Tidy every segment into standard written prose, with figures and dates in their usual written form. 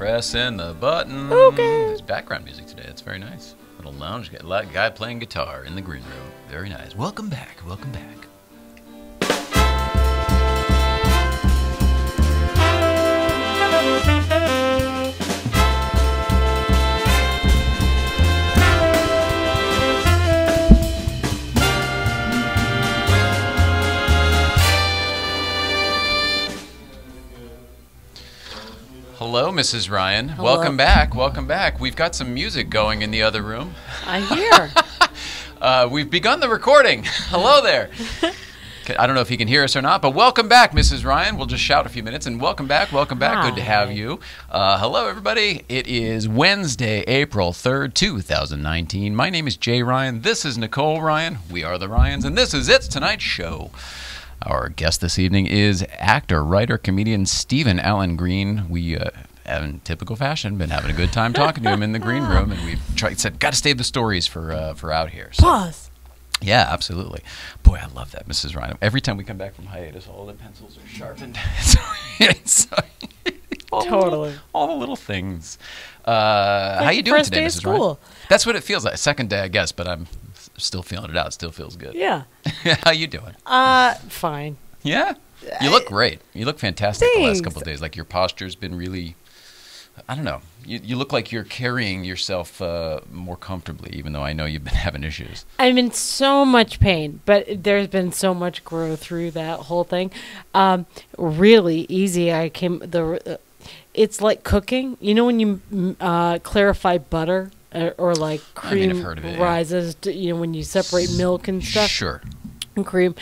Pressing the button. Okay. There's background music today. It's very nice. Little lounge guy playing guitar in the green room. Very nice. Welcome back. Welcome back. Hello, Mrs. Ryan. Hello. Welcome back. Welcome back. We've got some music going in the other room. I hear. We've begun the recording. Hello there. I don't know if you can hear us or not, but welcome back, Mrs. Ryan. We'll just shout a few minutes, and welcome back. Welcome back. Hi. Good to have you. Hello, everybody. It is Wednesday, April 3rd, 2019. My name is Jay Ryan. This is Nicole Ryan. We are the Ryans, and this is It's Tonight's Show. Our guest this evening is actor, writer, comedian Stephen Allen Green. We have, in typical fashion, been having a good time talking to him in the green room, and we've said, got to save the stories for out here. So. Pause. Yeah, absolutely. Boy, I love that, Mrs. Ryan. Every time we come back from hiatus, all the pencils are sharpened. Totally. All the little things. How you doing first today, day of Mrs. school. Ryan? That's what it feels like. Second day, I guess, but I'm still feeling it out. It still feels good. Yeah. How you doing? Fine. Yeah? You look great. You look fantastic the last Thanks. couple of days. Like your posture's been really, I don't know. You look like you're carrying yourself more comfortably, even though I know you've been having issues. I'm in so much pain, but there's been so much growth through that whole thing. Really easy. It's like cooking. You know when you clarify butter or like cream I've heard of it, yeah. rises, when you separate milk and stuff Sure. and cream.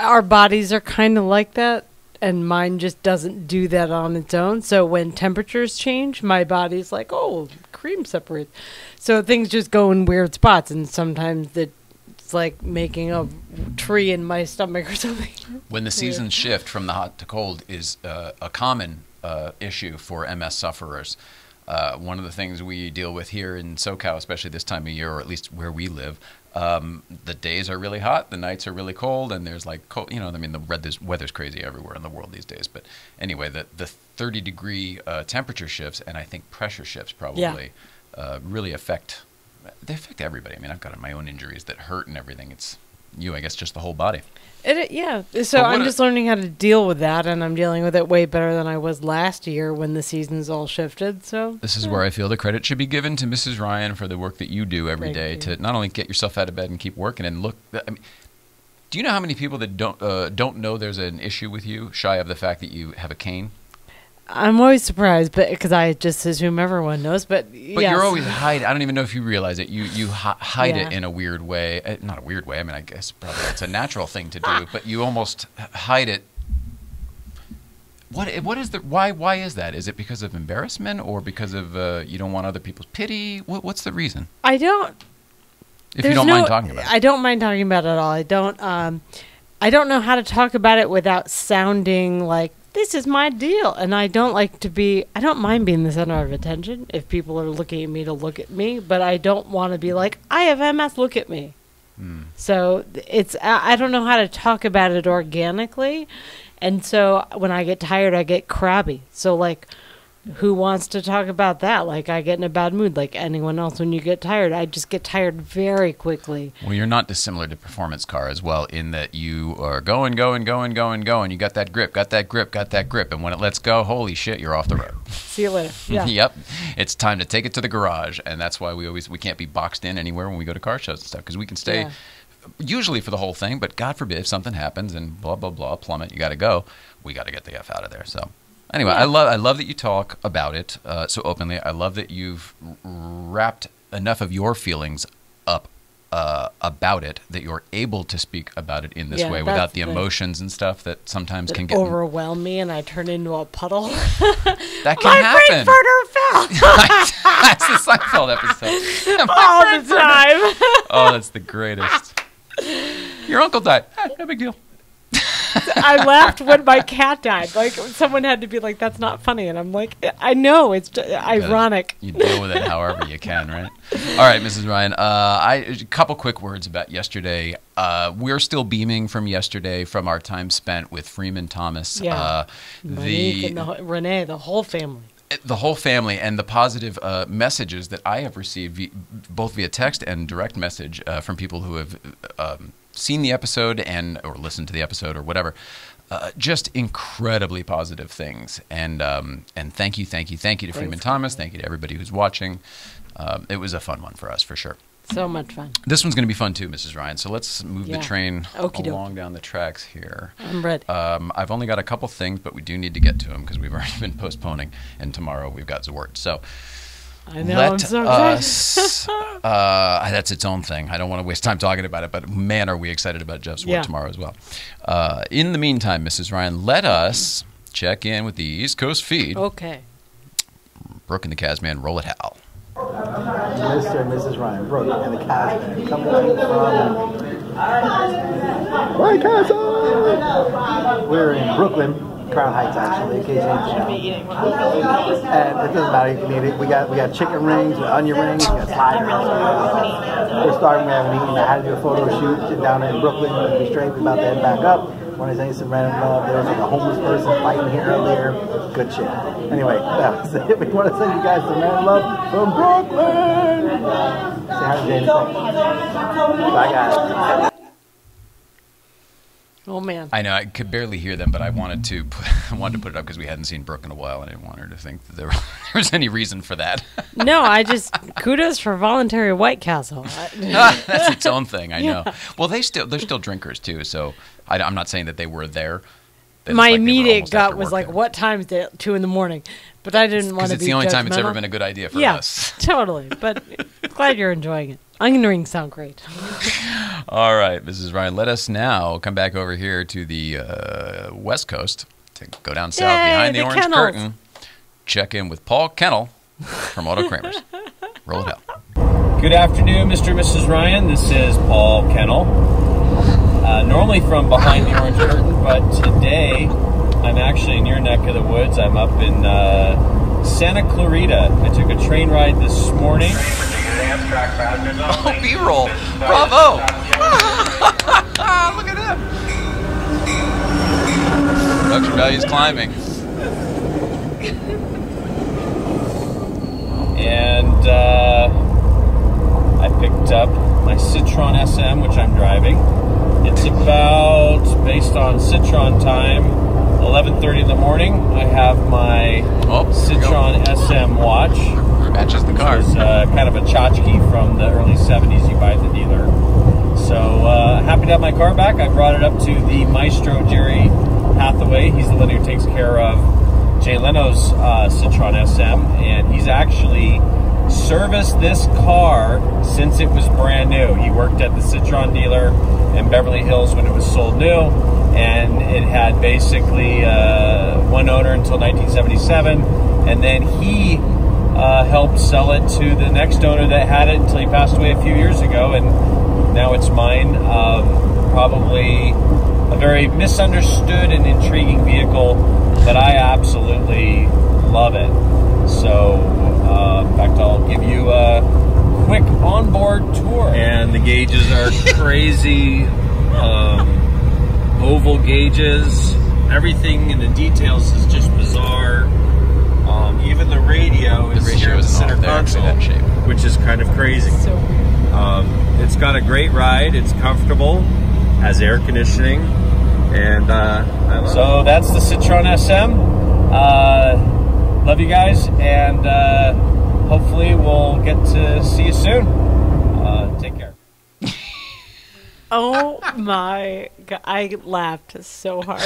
Our bodies are kind of like that, and mine just doesn't do that on its own. So when temperatures change, my body's like, oh, cream separates. So things just go in weird spots, and sometimes it's like making a tree in my stomach or something. When the seasons shift from the hot to cold is a common issue for MS sufferers. One of the things we deal with here in SoCal, especially this time of year, or at least where we live, the days are really hot, the nights are really cold, and there's like cold, the weather's crazy everywhere in the world these days. But anyway, the 30-degree temperature shifts, and I think pressure shifts probably really affect everybody. I mean, I've got my own injuries that hurt and everything. It's I guess, just the whole body. Yeah. So I'm just learning how to deal with that, and I'm dealing with it way better than I was last year when the seasons all shifted. So this is where I feel the credit should be given to Mrs. Ryan for the work that you do every day to not only get yourself out of bed and keep working and look. I mean, do you know how many people that don't know there's an issue with you, shy of the fact that you have a cane? I'm always surprised, but because I just assume everyone knows. But yes. You're always hiding. I don't even know if you realize it. You hide it in a weird way. Not a weird way. I mean, I guess probably it's a natural thing to do. But you almost hide it. What is the why is that? Is it because of embarrassment or because of you don't want other people's pity? What's the reason? I don't. If you don't mind talking about it. I don't mind talking about it at all. I don't know how to talk about it without sounding like this is my deal. And I don't mind being the center of attention if people are looking at me to look at me, but I don't want to be like, I have MS, look at me. So I don't know how to talk about it organically. And so when I get tired, I get crabby. So like, who wants to talk about that? Like I get in a bad mood like anyone else when you get tired. I just get tired very quickly. Well, you're not dissimilar to Performance Car as well in that you are going. You got that grip. And when it lets go, holy shit, you're off the road. See you later. Yeah. Yep. It's time to take it to the garage. And that's why we can't be boxed in anywhere when we go to car shows and stuff because we can stay usually for the whole thing. But God forbid if something happens and blah, blah, blah, plummet, you got to go. We got to get the F out of there. So. Anyway, I love that you talk about it so openly. I love that you've wrapped enough of your feelings up about it that you're able to speak about it in this way without the emotions and stuff that sometimes can get overwhelm me, and I turn into a puddle. That can happen. My Frankfurter fell. That's the Seinfeld episode. All the time. Oh, that's the greatest. Your uncle died. No big deal. I laughed when my cat died. Like someone had to be like, "That's not funny," and I'm like, "I know it's ironic." You deal with it however you can, right? All right, Mrs. Ryan. A couple quick words about yesterday. We're still beaming from yesterday from our time spent with Freeman Thomas. Yeah, Monique and Renee, the whole family. the whole family and the positive messages that I have received, both via text and direct message from people who have seen the episode or listened to the episode or whatever. Just incredibly positive things, and thank you to Freeman Thomas. Thank you to everybody who's watching. It was a fun one for us, for sure. So much fun. This one's going to be fun too, Mrs. Ryan. So let's move the train Okey-doke. along down the tracks here. I'm ready. I've only got a couple things, but we do need to get to them because we've already been postponing, and tomorrow we've got Zwart. So. I know, Let I'm so us. That's its own thing. I don't want to waste time talking about it, but man, are we excited about Jeff's work tomorrow as well. In the meantime, Mrs. Ryan, let us check in with the East Coast feed. Okay. Brooke and the Casman, roll it, Hal. Mr. and Mrs. Ryan, Brooke and the Casman, coming from White Castle. We're in Brooklyn. Crown Heights, actually, in case you didn't know. And it doesn't matter, you can eat it. We got chicken rings, with onion rings, we got sliders. We're starting, we haven't eaten. I had to do a photo shoot down in Brooklyn. We're going to be straight. We're about to head back up. Want to say some random love. There was like a homeless person fighting here earlier. Good shit. Anyway, that's it. We want to send you guys some random love from Brooklyn. Say hi to James. Bye, guys. Oh man! I know I could barely hear them, but I wanted to put it up because we hadn't seen Brooke in a while, and I didn't want her to think that there was any reason for that. No, I just kudos for voluntary White Castle. That's its own thing. I know. Well, they're still drinkers too, so I'm not saying that they were there. My immediate gut was like, "What time is it? 2 a.m?" But I didn't want to be. Because it's the only time it's ever been a good idea for us. Yeah, totally. But glad you're enjoying it. Onion rings sound great. All right, Mrs. Ryan, let us now come back over here to the West Coast to go down south behind the orange curtain. Check in with Paul Kennel from Auto Kramers. Roll it out. Good afternoon, Mr. and Mrs. Ryan. This is Paul Kennel. Normally from behind the orange curtain, but today I'm actually in your neck of the woods. I'm up in Santa Clarita. I took a train ride this morning. Oh, B-roll. Bravo. Look at him. Production value's climbing. And I picked up my Citroen SM, which I'm driving. It's about, based on Citroen time, 11:30 in the morning. I have my Citroen SM watch. Matches the car. It's kind of a tchotchke from the early 70s you buy at the dealer. So happy to have my car back. I brought it up to the maestro, Jerry Hathaway. He's the one who takes care of Jay Leno's Citroen SM. And he's actually serviced this car since it was brand new. He worked at the Citroen dealer in Beverly Hills when it was sold new. And it had basically one owner until 1977. And then he helped sell it to the next owner that had it until he passed away a few years ago, and now it's mine. Probably a very misunderstood and intriguing vehicle, but I absolutely love it. So, in fact, I'll give you a quick onboard tour. And the gauges are crazy, oval gauges. Everything in the details is just bizarre. Even the radio is here in the center console, which is kind of crazy. So it's got a great ride. It's comfortable, has air conditioning, and so that's the Citroen SM. Love you guys, and hopefully we'll get to see you soon. Take care. oh my God, I laughed so hard.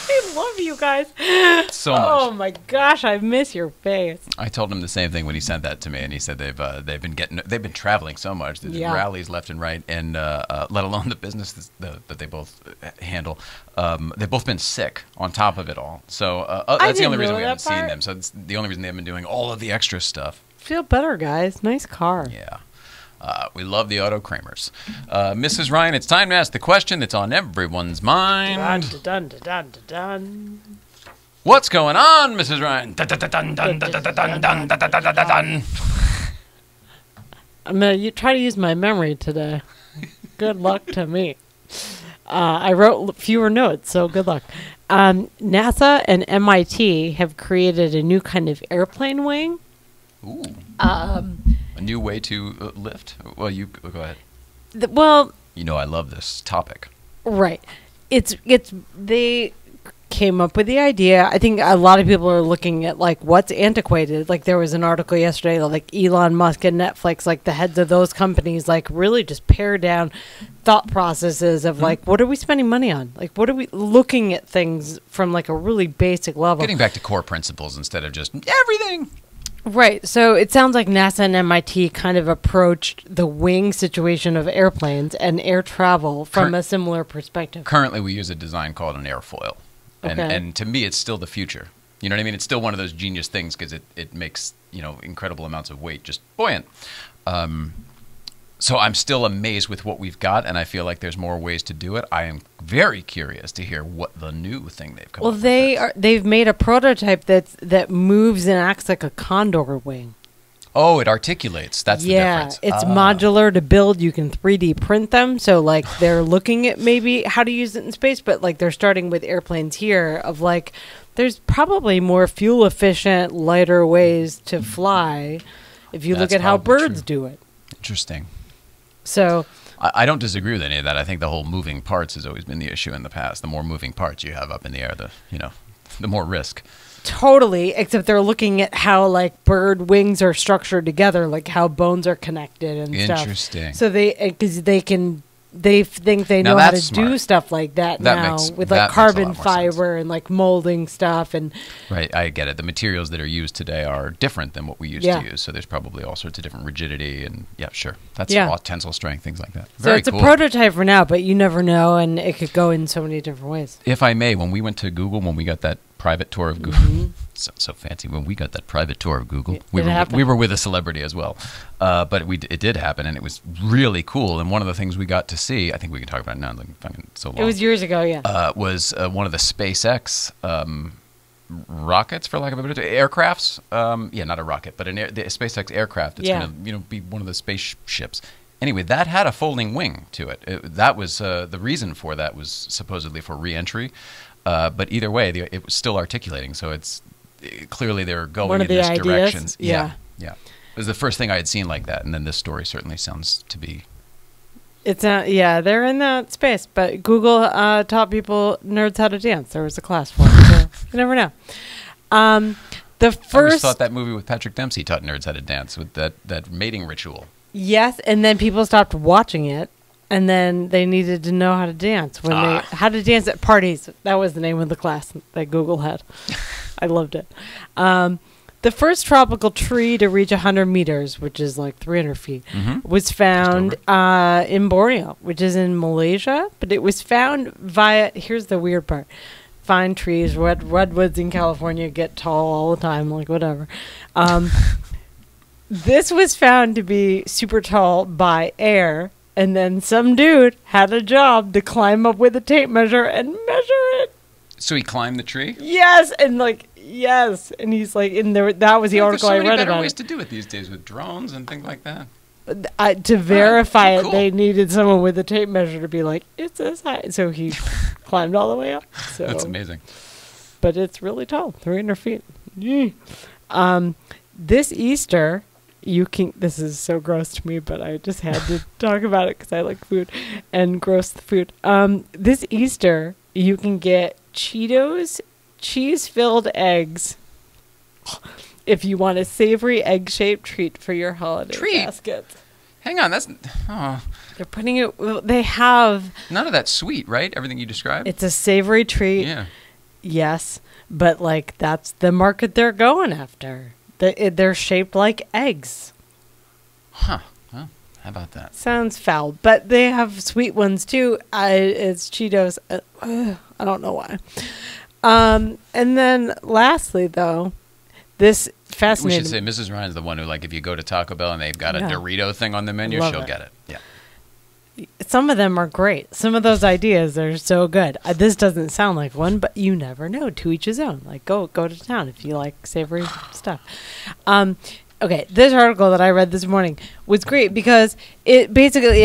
I love you guys so much. Oh my gosh, I miss your face. I told him the same thing when he sent that to me, and he said they've been traveling so much, there's rallies left and right, and let alone the business that they both handle. They've both been sick on top of it all. So that's the only reason we haven't seen them. So it's the only reason they haven't been doing all of the extra stuff. Feel better, guys. Nice car. Yeah. We love the Auto Kramers. Mrs. Ryan, it's time to ask the question that's on everyone's mind. Dun, dun, dun, dun, dun. What's going on, Mrs. Ryan? Dun, dun, dun, dun, dun, dun, dun, dun, dun, dun, dun, dun. I'm going to try to use my memory today. Good luck to me. I wrote fewer notes, so good luck. NASA and MIT have created a new kind of airplane wing. Ooh. A new way to lift? Well, you go ahead. Well, you know I love this topic. Right. They came up with the idea. I think a lot of people are looking at like what's antiquated. Like there was an article yesterday that like Elon Musk and Netflix, like the heads of those companies, like really just pare down thought processes of like what are we spending money on? Like what are we looking at things from like a really basic level? Getting back to core principles instead of just everything. Right. So it sounds like NASA and MIT kind of approached the wing situation of airplanes and air travel from a similar perspective. Currently, we use a design called an airfoil. Okay. And to me, it's still the future. You know what I mean? It's still one of those genius things because it makes, incredible amounts of weight just buoyant. So I'm still amazed with what we've got, and I feel like there's more ways to do it. I am very curious to hear what the new thing they've come up with. Well, they've made a prototype that moves and acts like a condor wing. Oh, it articulates. That's the difference. Yeah, it's modular to build. You can 3D print them. So, like, they're looking at maybe how to use it in space, but, like, they're starting with airplanes here of, like, there's probably more fuel-efficient, lighter ways to fly if you look at how birds do it. Interesting. So I don't disagree with any of that. I think the whole moving parts has always been the issue in the past. The more moving parts you have up in the air, the more risk. Totally, except they're looking at how like bird wings are structured together, like how bones are connected and stuff. Interesting. So they think they know how to do stuff like that now with like carbon fiber and like molding stuff and right. I get it. The materials that are used today are different than what we used to use. So there's probably all sorts of different rigidity and that's all tensile strength, things like that. So it's a prototype for now, but you never know, and it could go in so many different ways. If I may, when we went to Google, when we got that private tour of Google, so fancy. When we got that private tour of Google, we were with a celebrity as well, but it did happen, and it was really cool. And one of the things we got to see, I think we can talk about it now. Like fucking so long. It was years ago, yeah. Was one of the SpaceX rockets, for lack of a better term, aircrafts. Not a rocket, but the SpaceX aircraft. It's going to be one of the spaceships. Anyway, that had a folding wing to it. That was the reason for that was supposedly for re-entry. But either way, it was still articulating. So clearly they're going in this direction. Yeah. It was the first thing I had seen like that, and then this story certainly sounds to be. It's they're in that space. But Google taught people nerds how to dance. There was a class for it. So you never know. I always thought that movie with Patrick Dempsey taught nerds how to dance with that mating ritual. Yes, and then people stopped watching it. And then they needed to know how to dance how to dance at parties. That was the name of the class that Google had. I loved it. The first tropical tree to reach 100 meters, which is like 300 feet, was found in Borneo, which is in Malaysia. But it was found via, here's the weird part, fine trees, redwoods in California get tall all the time, like whatever. This was found to be super tall by air. And then some dude had a job to climb up with a tape measure and measure it. So he climbed the tree? Yes, and and he's like in there. That was the article I read about. There's so many better ways to do it these days with drones and things like that. To verify it, they needed someone with a tape measure to be like, it's this high. So he climbed all the way up. So that's amazing. But it's really tall, 300 feet. This Easter. This is so gross to me, but I just had to talk about it because I like food and gross food. This Easter, you can get Cheetos cheese-filled eggs if you want a savory egg-shaped treat for your holiday basket. Hang on, they're putting it. They have none of that sweet, right? Everything you described. It's a savory treat. Yeah. Yes, but like that's the market they're going after. They're shaped like eggs. Huh. Well, how about that? Sounds foul, but they have sweet ones too. It's Cheetos. I don't know why. And then lastly, though, this fascinating. We should say Mrs. Ryan's the one who, like, if you go to Taco Bell and they've got a Dorito thing on the menu, she'll get it. Yeah. Some of them are great. Some of those ideas are so good. This doesn't sound like one, but you never know. To each his own. Like, go to town if you like savory stuff. Okay, this article that I read this morning was great because it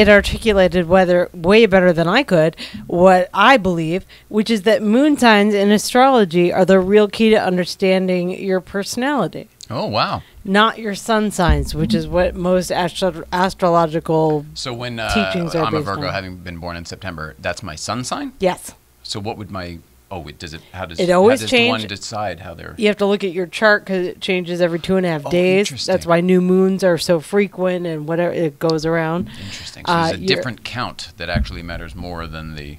articulated way better than I could what I believe, which is that moon signs in astrology are the real key to understanding your personality. Oh, wow. Not your sun signs, which is what most astrological So when teachings are I'm a based Virgo, on. having been born in September, that's my sun sign? Yes. So what would my... Oh, wait, how does It always how does change- one decide how they're... You have to look at your chart because it changes every 2.5 days. Interesting. That's why new moons are so frequent and whatever it goes around. Interesting. So there's a you're- different count that actually matters more than the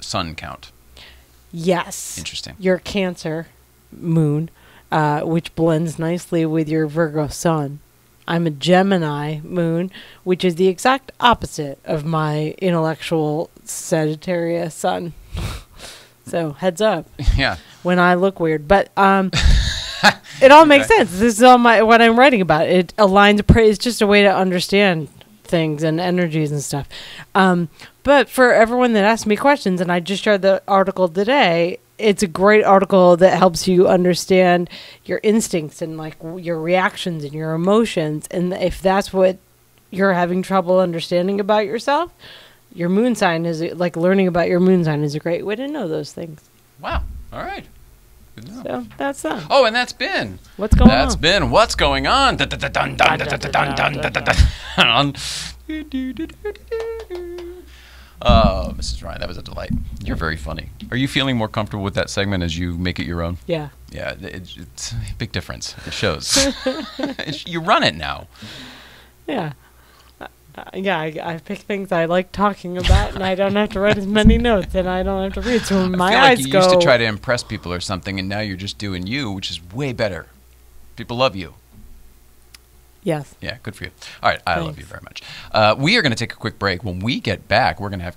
sun count. Yes. Interesting. Your Cancer moon, which blends nicely with your Virgo sun. I'm a Gemini moon, which is the exact opposite of my intellectual Sagittarius sun. So heads up Yeah. when I look weird, but it all makes sense. This is all what I'm writing about. It aligns. It's just a way to understand things and energies and stuff. But for everyone that asked me questions, and I just shared the article today, it's a great article that helps you understand your instincts and like your reactions and your emotions. And if that's what you're having trouble understanding about yourself, your moon sign is like learning about your moon sign is a great way to know those things. Wow. All right. Good to know. So that's that. Oh, and that's been... What's going That's on? been What's Going On. Oh, Mrs. Ryan, that was a delight. You're very funny. Are you feeling more comfortable with that segment as you make it your own? Yeah. Yeah, it's a big difference. It shows. You run it now. Yeah. I pick things I like talking about, and I don't have to write as many notes, and I don't have to read. So when I my feel eyes like you go. used to try to impress people or something, and now you're just doing you, which is way better. People love you. Yes. Yeah, good for you. All right, I love Thanks. you very much. We are going to take a quick break. When we get back, we're going to have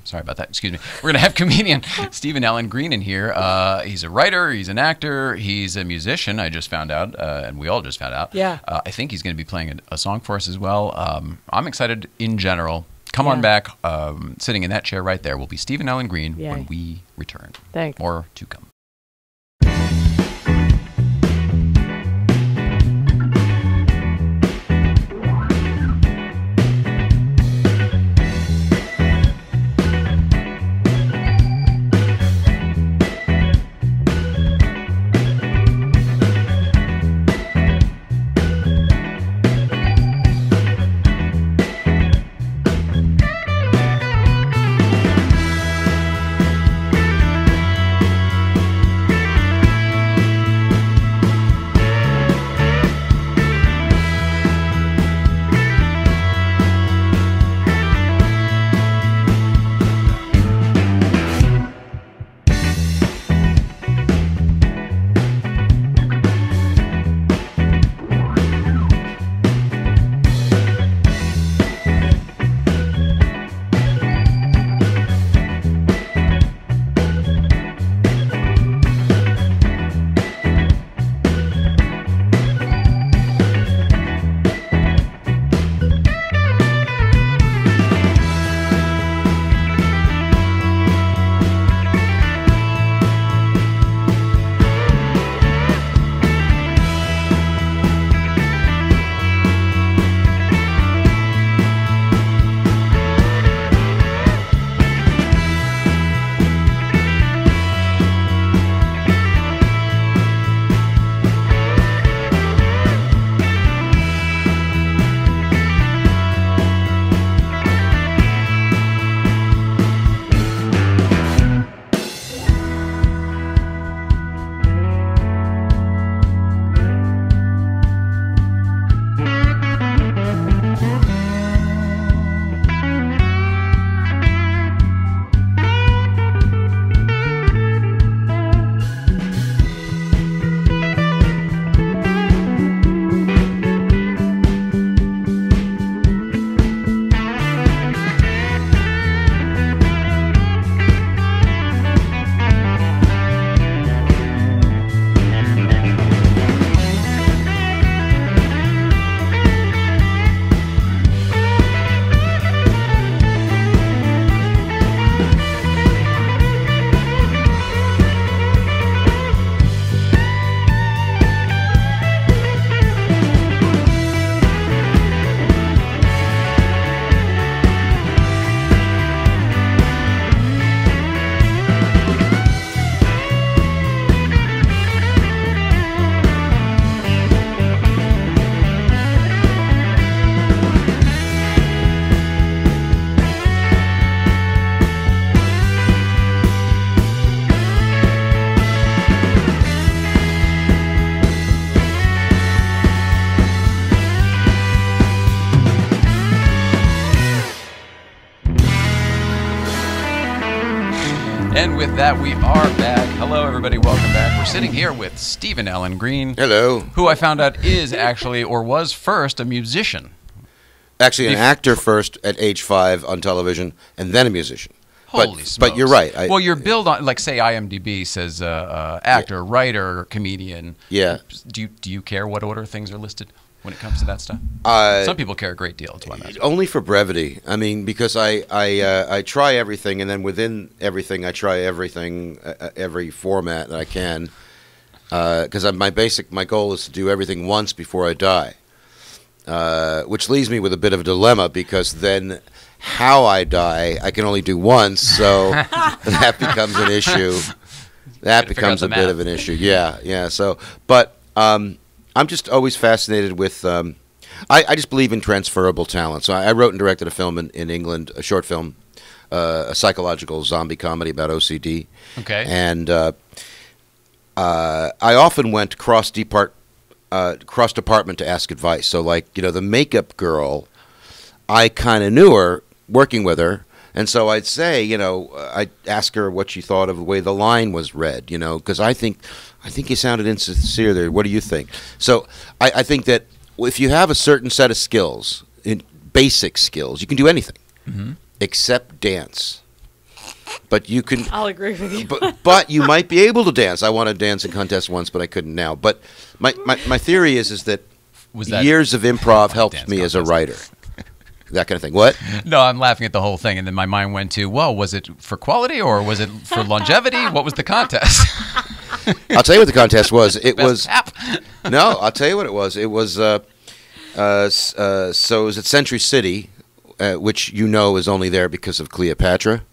sorry about that. Excuse me. We're going to have comedian Stephen Allen Green in here. He's a writer. He's an actor. He's a musician. I just found out, and we all just found out. Yeah. I think he's going to be playing a song for us as well. I'm excited in general. Come on back. Sitting in that chair right there will be Stephen Allen Green when we return. Thanks. More to come. And with that, we are back. Hello, everybody. Welcome back. We're sitting here with Stephen Allen Green. Hello. Who I found out is actually, or was first, a musician. Actually, an actor first at age 5 on television, and then a musician. Holy smokes. But you're right. Well, your build on, like, say, IMDb says actor, writer, comedian. Yeah. Do you care what order things are listed when it comes to that stuff? Some people care a great deal. That's why I'm asking. Only for brevity. I mean, because I try everything, and then within everything, I try everything, every format that I can. Because my goal is to do everything once before I die. Which leaves me with a bit of a dilemma, because then how I die I can only do once, so that becomes an issue. That becomes a bit of an issue. Yeah. So, but I'm just always fascinated with. I just believe in transferable talent. So I wrote and directed a film in England, a short film, a psychological zombie comedy about OCD. Okay. And I often went cross department to ask advice. So, like, the makeup girl, I kind of knew her working with her, and so I'd say, I'd ask her what she thought of the way the line was read, because I think you sounded insincere there. What do you think? So I think that if you have a certain set of skills, basic skills, you can do anything except dance. But you can. I'll agree with you. but you might be able to dance. I won a dancing contest once, but I couldn't now. But my theory is that years of improv helped me as a writer. That kind of thing. What? No, I'm laughing at the whole thing, and then my mind went to, well, was it for quality or was it for longevity? What was the contest? I'll tell you what the contest was. It Best was tap. No, I'll tell you what it was. It was so it was at Century City, which is only there because of Cleopatra.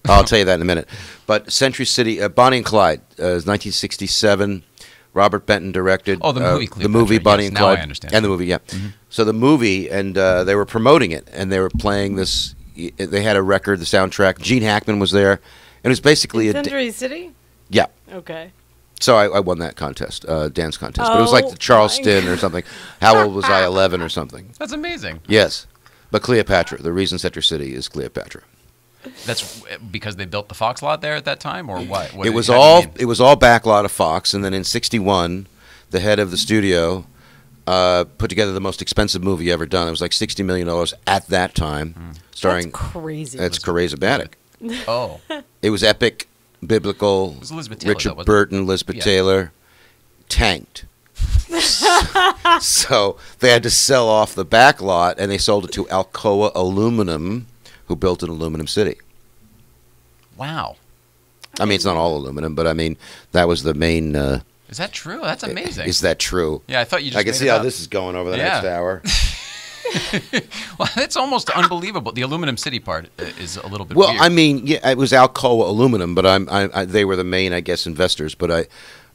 I'll tell you that in a minute. But Century City, Bonnie and Clyde, is 1967. Robert Benton directed. Oh, the movie Cleopatra. The movie Bonnie and Clyde. Now I understand. And the movie, yeah. So the movie, and they were promoting it, and they were playing this. They had a record, the soundtrack. Gene Hackman was there. And it was basically Century City? Yeah. Okay. So I won that contest, dance contest. But it was like the Charleston or something. How old was I? 11 or something. That's amazing. Yes. But Cleopatra, the reason Century City is Cleopatra. That's because they built the Fox lot there at that time, or what? It was all backlot of Fox, and then in '61, the head of the studio put together the most expensive movie ever done. It was like $60 million at that time, starring. That's crazy. That's charismatic. Oh, it was epic, biblical. It was Elizabeth Taylor, Richard Burton, Elizabeth Taylor, tanked. So they had to sell off the back lot, and they sold it to Alcoa Aluminum, who built an aluminum city. Wow. I mean, it's not all aluminum, but I mean, that was the main. Is that true? That's amazing. Is that true? Yeah, I thought you just. I can see how this is going over the next hour. Well, it's almost unbelievable. The aluminum city part is a little bit. Well, weird. I mean, yeah, it was Alcoa Aluminum, but they were the main, I guess, investors. But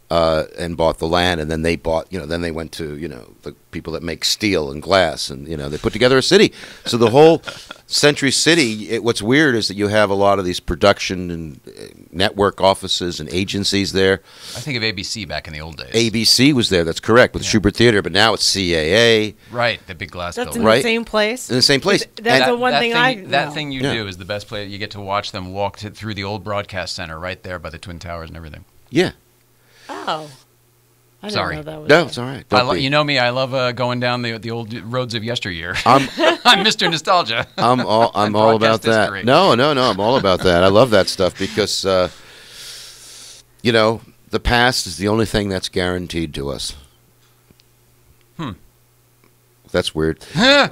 and bought the land, and then they bought, then they went to, the people that make steel and glass, and, they put together a city. So the whole Century City, what's weird is that you have a lot of these production and network offices and agencies there. I think of ABC back in the old days. ABC was there, that's correct, with Schubert Theater, but now it's CAA. Right, the big glass That's building. in the same place? In the same place. That's the one thing I know. That thing you do is the best place. You get to watch them walk through the old broadcast center right there by the Twin Towers and everything. Yeah. Oh. I didn't Sorry. know that was No, there. it's all right. You know me. I love going down the old roads of yesteryear. I'm Mr. Nostalgia. I'm all about that. History. No. I'm all about that. I love that stuff because, the past is the only thing that's guaranteed to us. That's weird. All right.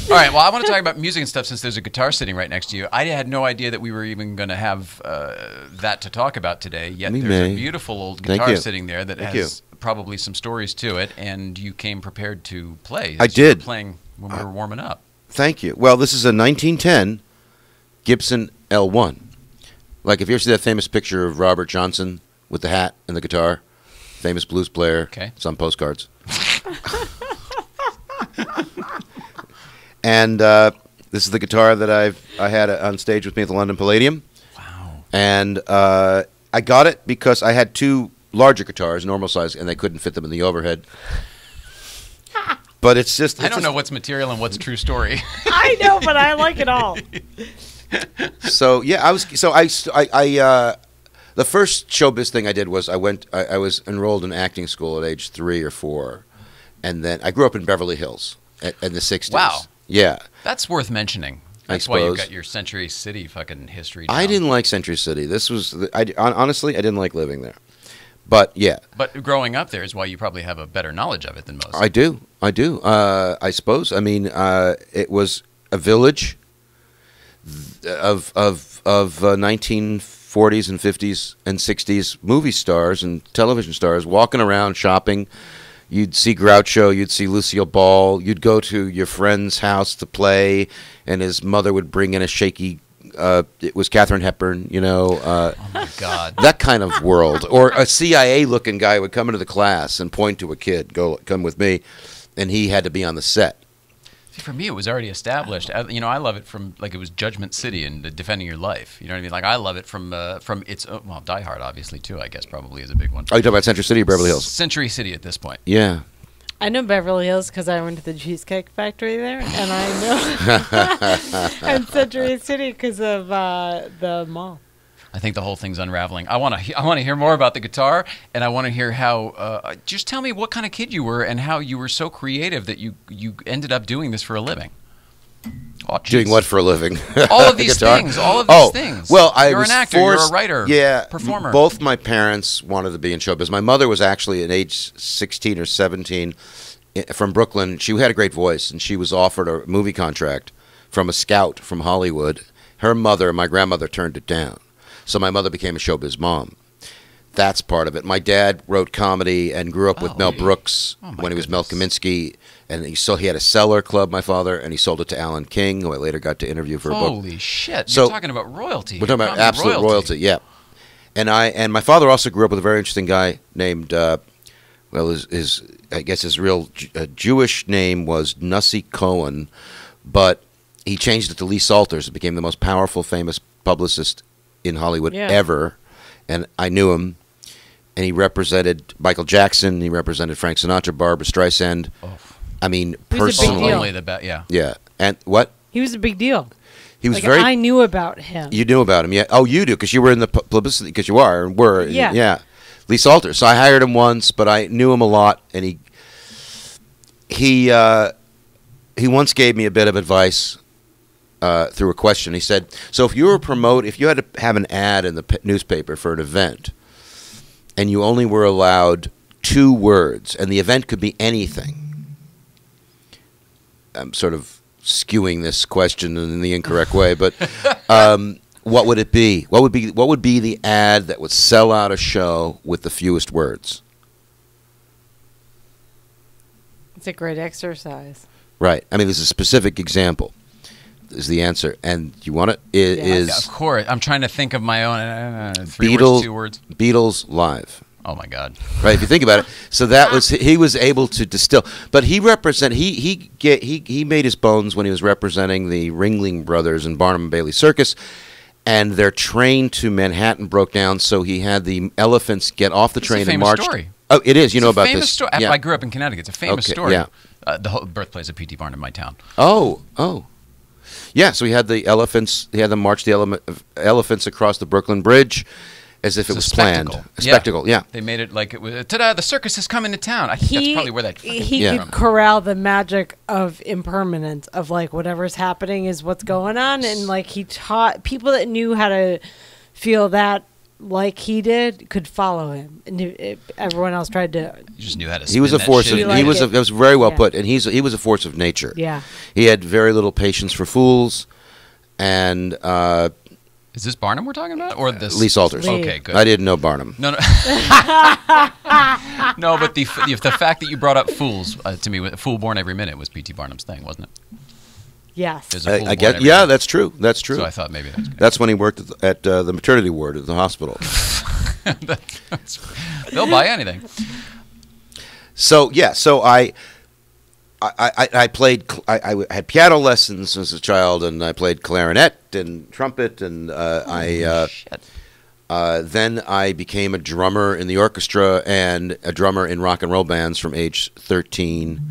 Well, I want to talk about music and stuff since there's a guitar sitting right next to you. I had no idea that we were even going to have that to talk about today. Yet there's a beautiful old guitar sitting there that has probably some stories to it, and you came prepared to play. I did. You were playing when we were warming up. Thank you. Well, this is a 1910 Gibson L1. Like, if you ever see that famous picture of Robert Johnson with the hat and the guitar, famous blues player. Okay. It's on postcards. And this is the guitar that I had on stage with me at the London Palladium. Wow. And I got it because I had two larger guitars, normal size, and they couldn't fit them in the overhead. But it's just... I don't know what's material and what's true story. I know, but I like it all. So yeah, the first showbiz thing I did was I was enrolled in acting school at age 3 or 4, and then I grew up in Beverly Hills in the 60s. Wow. Yeah. That's worth mentioning. That's why you've got your Century City fucking history down. I didn't like Century City. This was honestly, I didn't like living there. But yeah. But growing up there is why you probably have a better knowledge of it than most. I do. I suppose. I mean, it was a village of 1940s and 50s and 60s movie stars and television stars walking around shopping. You'd see Groucho, you'd see Lucille Ball, you'd go to your friend's house to play, and his mother would bring in a shaky, it was Katharine Hepburn, you know. Oh, my God. That kind of world. Or a CIA-looking guy would come into the class and point to a kid, come with me, and he had to be on the set. See, for me, it was already established. You know, I love it from, like, it was Judgment City and Defending Your Life. You know what I mean? Like, I love it from its, well, Die Hard, obviously, too, I guess, probably is a big one. Oh, you talking about Century City or Beverly Hills? Century City at this point. Yeah. I know Beverly Hills because I went to the Cheesecake Factory there, and I know and Century City because of the mall. I think the whole thing's unraveling. I want to hear more about the guitar, and I want to hear how. Just tell me what kind of kid you were and how you were so creative that you ended up doing this for a living. Oh, doing what for a living? All of these things. All of these things. Well, you're an actor. You're a writer. Yeah, performer. Both my parents wanted to be in showbiz. My mother was actually at age 16 or 17 from Brooklyn. She had a great voice, and she was offered a movie contract from a scout from Hollywood. Her mother, my grandmother, turned it down. So my mother became a showbiz mom. That's part of it. My dad wrote comedy and grew up with Mel Brooks when he was Mel Kaminsky. And he had a cellar club, my father, and he sold it to Alan King, who I later got to interview for a book. Holy shit. So, you're talking about royalty. We're talking about absolute royalty, yeah. And my father also grew up with a very interesting guy named, I guess his real Jewish name was Nussi Cohen, but he changed it to Lee Salters and became the most powerful, famous publicist in Hollywood ever. And I knew him. And he represented Michael Jackson. He represented Frank Sinatra, Barbra Streisand. Oh. I mean, personally. Only the best, yeah. Yeah. And what? He was a big deal. He was I knew about him. You knew about him, yeah. Oh, you do, because you were in the publicity, because you were. Yeah. Yeah. Lee Salters. So I hired him once, but I knew him a lot, and he once gave me a bit of advice through a question. He said, so if you had to have an ad in the newspaper for an event, and you only were allowed 2 words, and the event could be anything. I'm sort of skewing this question in the incorrect way, but what would it be? What would be the ad that would sell out a show with the fewest words? It's a great exercise. Right. I mean, there's a specific example. Is the answer, and you want it? Is of course. I'm trying to think of my own 3 Beatles, words, 2 words. Beatles live. Oh my God! Right, if you think about it, so that was he was able to distill, but he made his bones when he was representing the Ringling Brothers and Barnum and Bailey Circus, and their train to Manhattan broke down, so he had the elephants get off the train and march. Story. Oh, it is. You know about famous this? Story. Yeah. I grew up in Connecticut. It's a famous story. Yeah. The whole birthplace of P.T. Barnum in my town. Oh. Yeah, so he had the elephants. He had them march the elephants across the Brooklyn Bridge, as if it was planned. A spectacle. Yeah. They made it like it was. Ta-da! The circus is coming to town. I think that's probably where that. He could corral the magic of impermanence of like whatever's happening is what's going on, and like he taught people that knew how to feel that like he did could follow him, and everyone else tried to. You just knew how to. He was a force. It was very well put, and he was a force of nature. Yeah. He had very little patience for fools, and. Is this Barnum we're talking about, or this? Lee Salters. Okay, good. I didn't know Barnum. No. No, but the fact that you brought up fools to me, "Fool Born Every Minute" was P.T. Barnum's thing, wasn't it? Yes. I guess. Yeah, that's true. That's true. So I thought maybe that's good. That's when he worked at the maternity ward at the hospital. They'll buy anything. So yeah, so I played. I had piano lessons as a child, and I played clarinet and trumpet, and then I became a drummer in the orchestra and a drummer in rock and roll bands from age 13.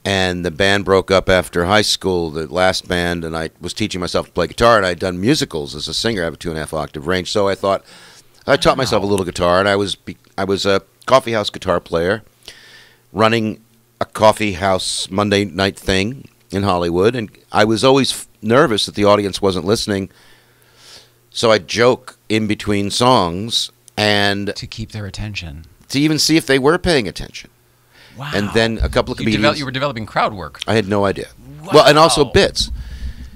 And the band broke up after high school, the last band, and I was teaching myself to play guitar, and I'd done musicals as a singer. I have a 2.5 octave range, so I thought I taught myself a little guitar, and I was a coffee house guitar player, running a coffee house Monday night thing in Hollywood, and I was always nervous that the audience wasn't listening, so I'd joke in between songs and To keep their attention. to even see if they were paying attention. Wow. And then a couple of comedians. You were developing crowd work. I had no idea. Well, and also bits.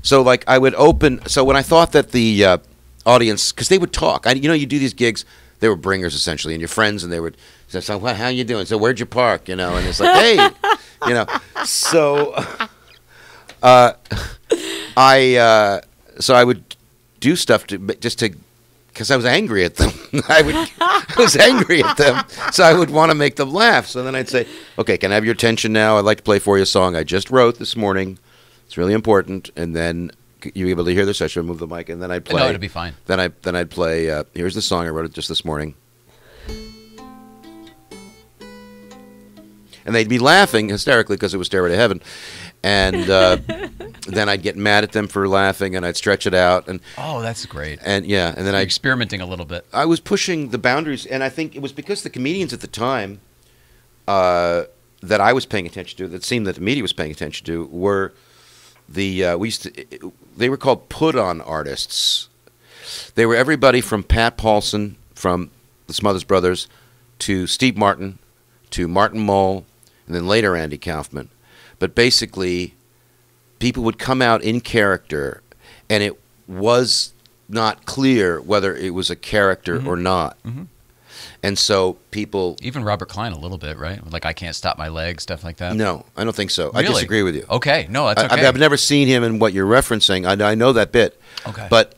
So, like, I would open. So when I thought that the audience, because they would talk. You do these gigs. They were bringers essentially, and your friends, and they would say, "So, how you doing? So, where'd you park?" And it's like, "Hey," So, I would do stuff because I was angry at them. I was angry at them, so I would want to make them laugh. So then I'd say, "Okay, can I have your attention now? I'd like to play for you a song I just wrote this morning. It's really important." And then you able to hear this? I should move the mic, and then I'd play. No, it'd be fine. Then I'd play. Here's the song I wrote just this morning. And they'd be laughing hysterically because it was Stairway to Heaven. And then I'd get mad at them for laughing, and I'd stretch it out. And Oh, that's great. and then You're experimenting a little bit. I was pushing the boundaries, and I think it was because the comedians at the time that I was paying attention to, that seemed that the media was paying attention to, were they were called put-on artists. They were everybody from Pat Paulson from the Smothers Brothers to Steve Martin to Martin Mull, and then later Andy Kaufman. But basically, people would come out in character, and it was not clear whether it was a character or not. Mm-hmm. And so people... Even Robert Klein a little bit, right? Like, I Can't Stop My Legs, stuff like that. No, I don't think so. Really? I disagree with you. Okay. No, that's okay. I've never seen him in what you're referencing. I know that bit. Okay. But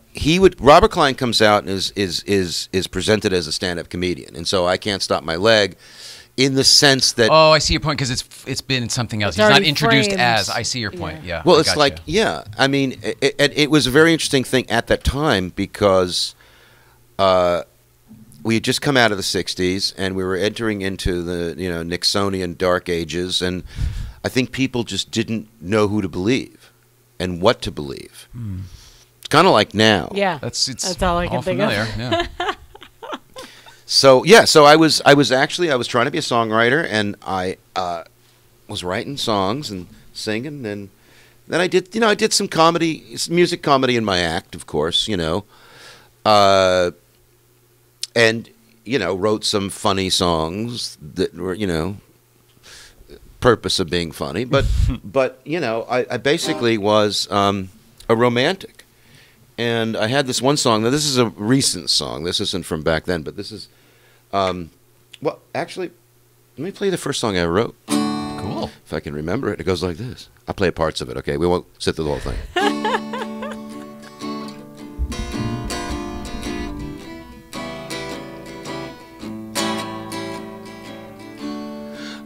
Robert Klein comes out and is presented as a stand-up comedian. And so I Can't Stop My Leg in the sense that... Oh, I see your point, because it's been something else. It's He's not already as... framed. I see your point, yeah. Well, I it's gotcha. like, yeah. I mean, it was a very interesting thing at that time because we had just come out of the 60s and we were entering into the, Nixonian dark ages, and I think people just didn't know who to believe and what to believe. It's kind of like now. Yeah, That's all I can think familiar. of. Yeah. So I was trying to be a songwriter, and I was writing songs and singing, and then I did some comedy, music comedy in my act, of course, and wrote some funny songs that were purpose of being funny, but I basically was a romantic. And I had this one song. Now, this is a recent song. This isn't from back then, but this is... well, actually, let me play the first song I wrote. Cool. If I can remember it. It goes like this. I'll play parts of it, okay? We won't sit through the whole thing.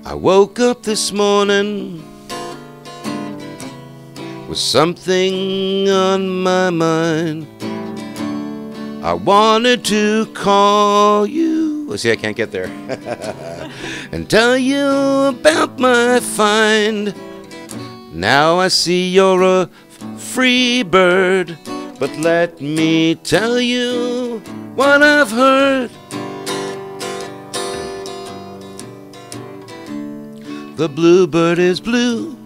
I woke up this morning with something on my mind. I wanted to call you. Well, see, I can't get there. And tell you about my find. Now I see you're a free bird, but let me tell you what I've heard. The bluebird is blue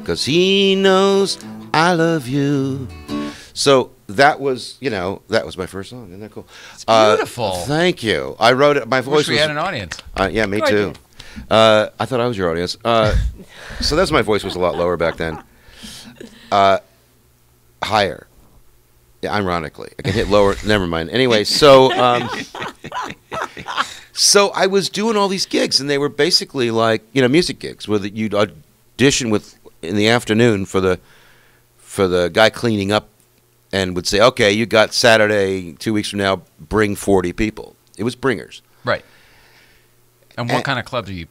'cause he knows I love you. So that was my first song. Isn't that cool? It's beautiful. Thank you. I wrote it. My voice Wish we was... had an audience. Yeah, me too. I thought I was your audience. So that's my voice was a lot lower back then. Higher. Yeah, ironically. I can hit lower. Never mind. Anyway, so I was doing all these gigs, and they were basically like, music gigs where you'd audition with in the afternoon for the guy cleaning up, and would say, okay, you got Saturday 2 weeks from now, bring 40 people. It was bringers. Right. And what kind of clubs are you...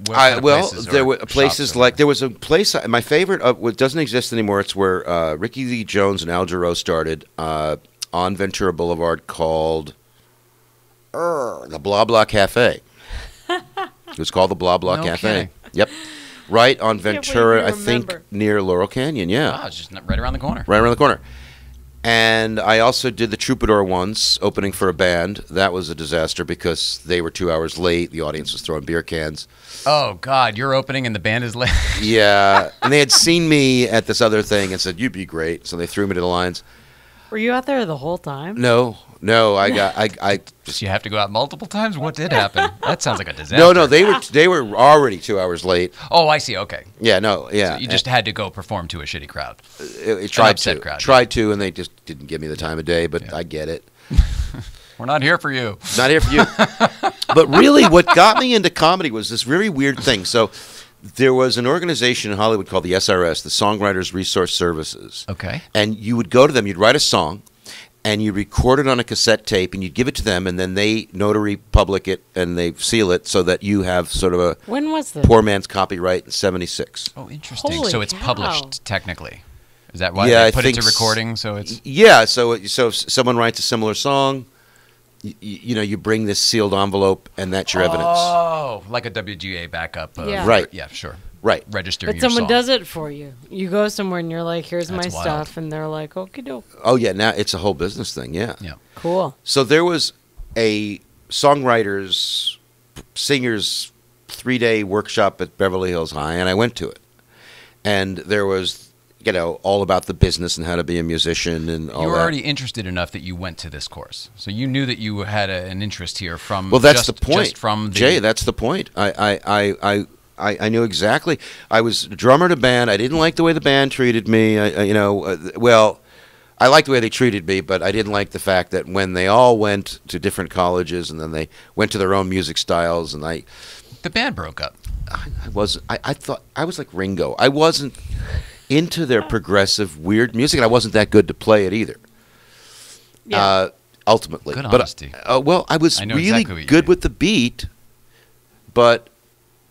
There were places like... There was a place... My favorite, what doesn't exist anymore, it's where Ricky Lee Jones and Al Jarreau started on Ventura Boulevard, called the Blah Blah Cafe. It was called the Blah Blah Cafe. Kidding. Yep. Right on Can't believe Ventura, you I think, remember. near Laurel Canyon, yeah. It's just right around the corner. Right around the corner. And I also did the Troubadour once, opening for a band. That was a disaster because they were 2 hours late. The audience was throwing beer cans. Oh, God, you're opening and the band is late. Yeah. And they had seen me at this other thing and said, you'd be great. So they threw me to the lines. Were you out there the whole time? No, I Just you have to go out multiple times? What did happen? That sounds like a disaster. no, they were already 2 hours late. Oh, I see. Okay. Yeah, no, yeah. So you just had to go perform to a shitty crowd. It tried upset to, crowd, tried to, and they just didn't give me the time of day. But I get it. We're not here for you. Not here for you. But really, what got me into comedy was this very weird thing. So there was an organization in Hollywood called the SRS, the Songwriters Resource Services. Okay. And you would go to them, you'd write a song, and you record it on a cassette tape, and you'd give it to them, and then they notary public it, and they seal it so that you have sort of a When was this? poor man's copyright in 76. Oh, interesting. Holy so it's cow. published technically. Is that why Yeah, they I put it think to recording? So it's Yeah, so if someone writes a similar song, you know, you bring this sealed envelope, and that's your evidence. Oh, like a WGA backup. Yeah. Right. Yeah, sure. Right. Registering But your someone song. does it for you. You go somewhere and you're like, here's That's my wild. stuff. And they're like, okie doke. Oh, yeah, now it's a whole business thing, yeah. Yeah. Cool. So there was a songwriters, singers 3-day workshop at Beverly Hills High, and I went to it. And there was, you know, all about the business and how to be a musician and all You were that. already interested enough that you went to this course. So you knew that you had an interest here from Well, that's just, the point. Just from the, Jay, that's the point. I knew exactly. I was a drummer in a band. I didn't like the way the band treated me. I liked the way they treated me, but I didn't like the fact that when they all went to different colleges and then they went to their own music styles, and the band broke up. I thought I was like Ringo. I wasn't into their progressive weird music, and I wasn't that good to play it either. Yeah. Ultimately, Good but honesty. well, I was I know really exactly what you good mean. with the beat, but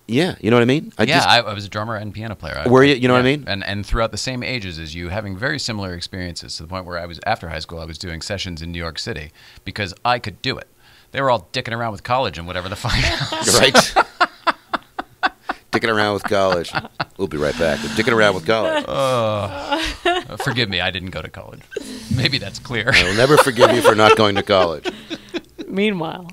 yeah, you know what I mean. I was a drummer and piano player. Were you? You know what I mean? And throughout the same ages as you, having very similar experiences to the point where I was after high school, I was doing sessions in New York City because I could do it. They were all dicking around with college and whatever the fuck else. Right. Dicking around with college. We'll be right back. Dicking around with college. Forgive me, I didn't go to college. Maybe that's clear. I will never forgive you for not going to college. Meanwhile.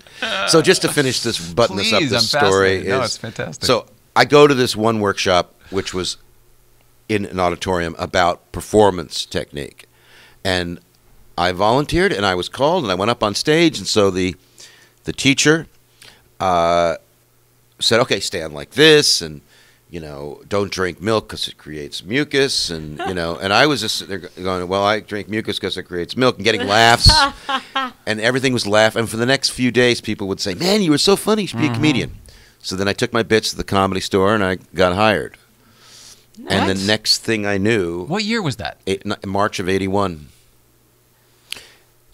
So just to finish this, button this up, Please, this I'm story fascinated. No, is it's fantastic. So I go to this one workshop, which was in an auditorium about performance technique, and I volunteered, and I was called, and I went up on stage, and so the teacher said, "Okay, stand like this, and you know, don't drink milk because it creates mucus," and you know, and I was just sitting there going, "Well, I drink mucus because it creates milk," and getting laughs, and everything was laugh. And for the next few days, people would say, "Man, you were so funny. You should be a comedian." So then I took my bits to the Comedy Store, and I got hired. And the Nice. next thing I knew, What year was that? March of '81.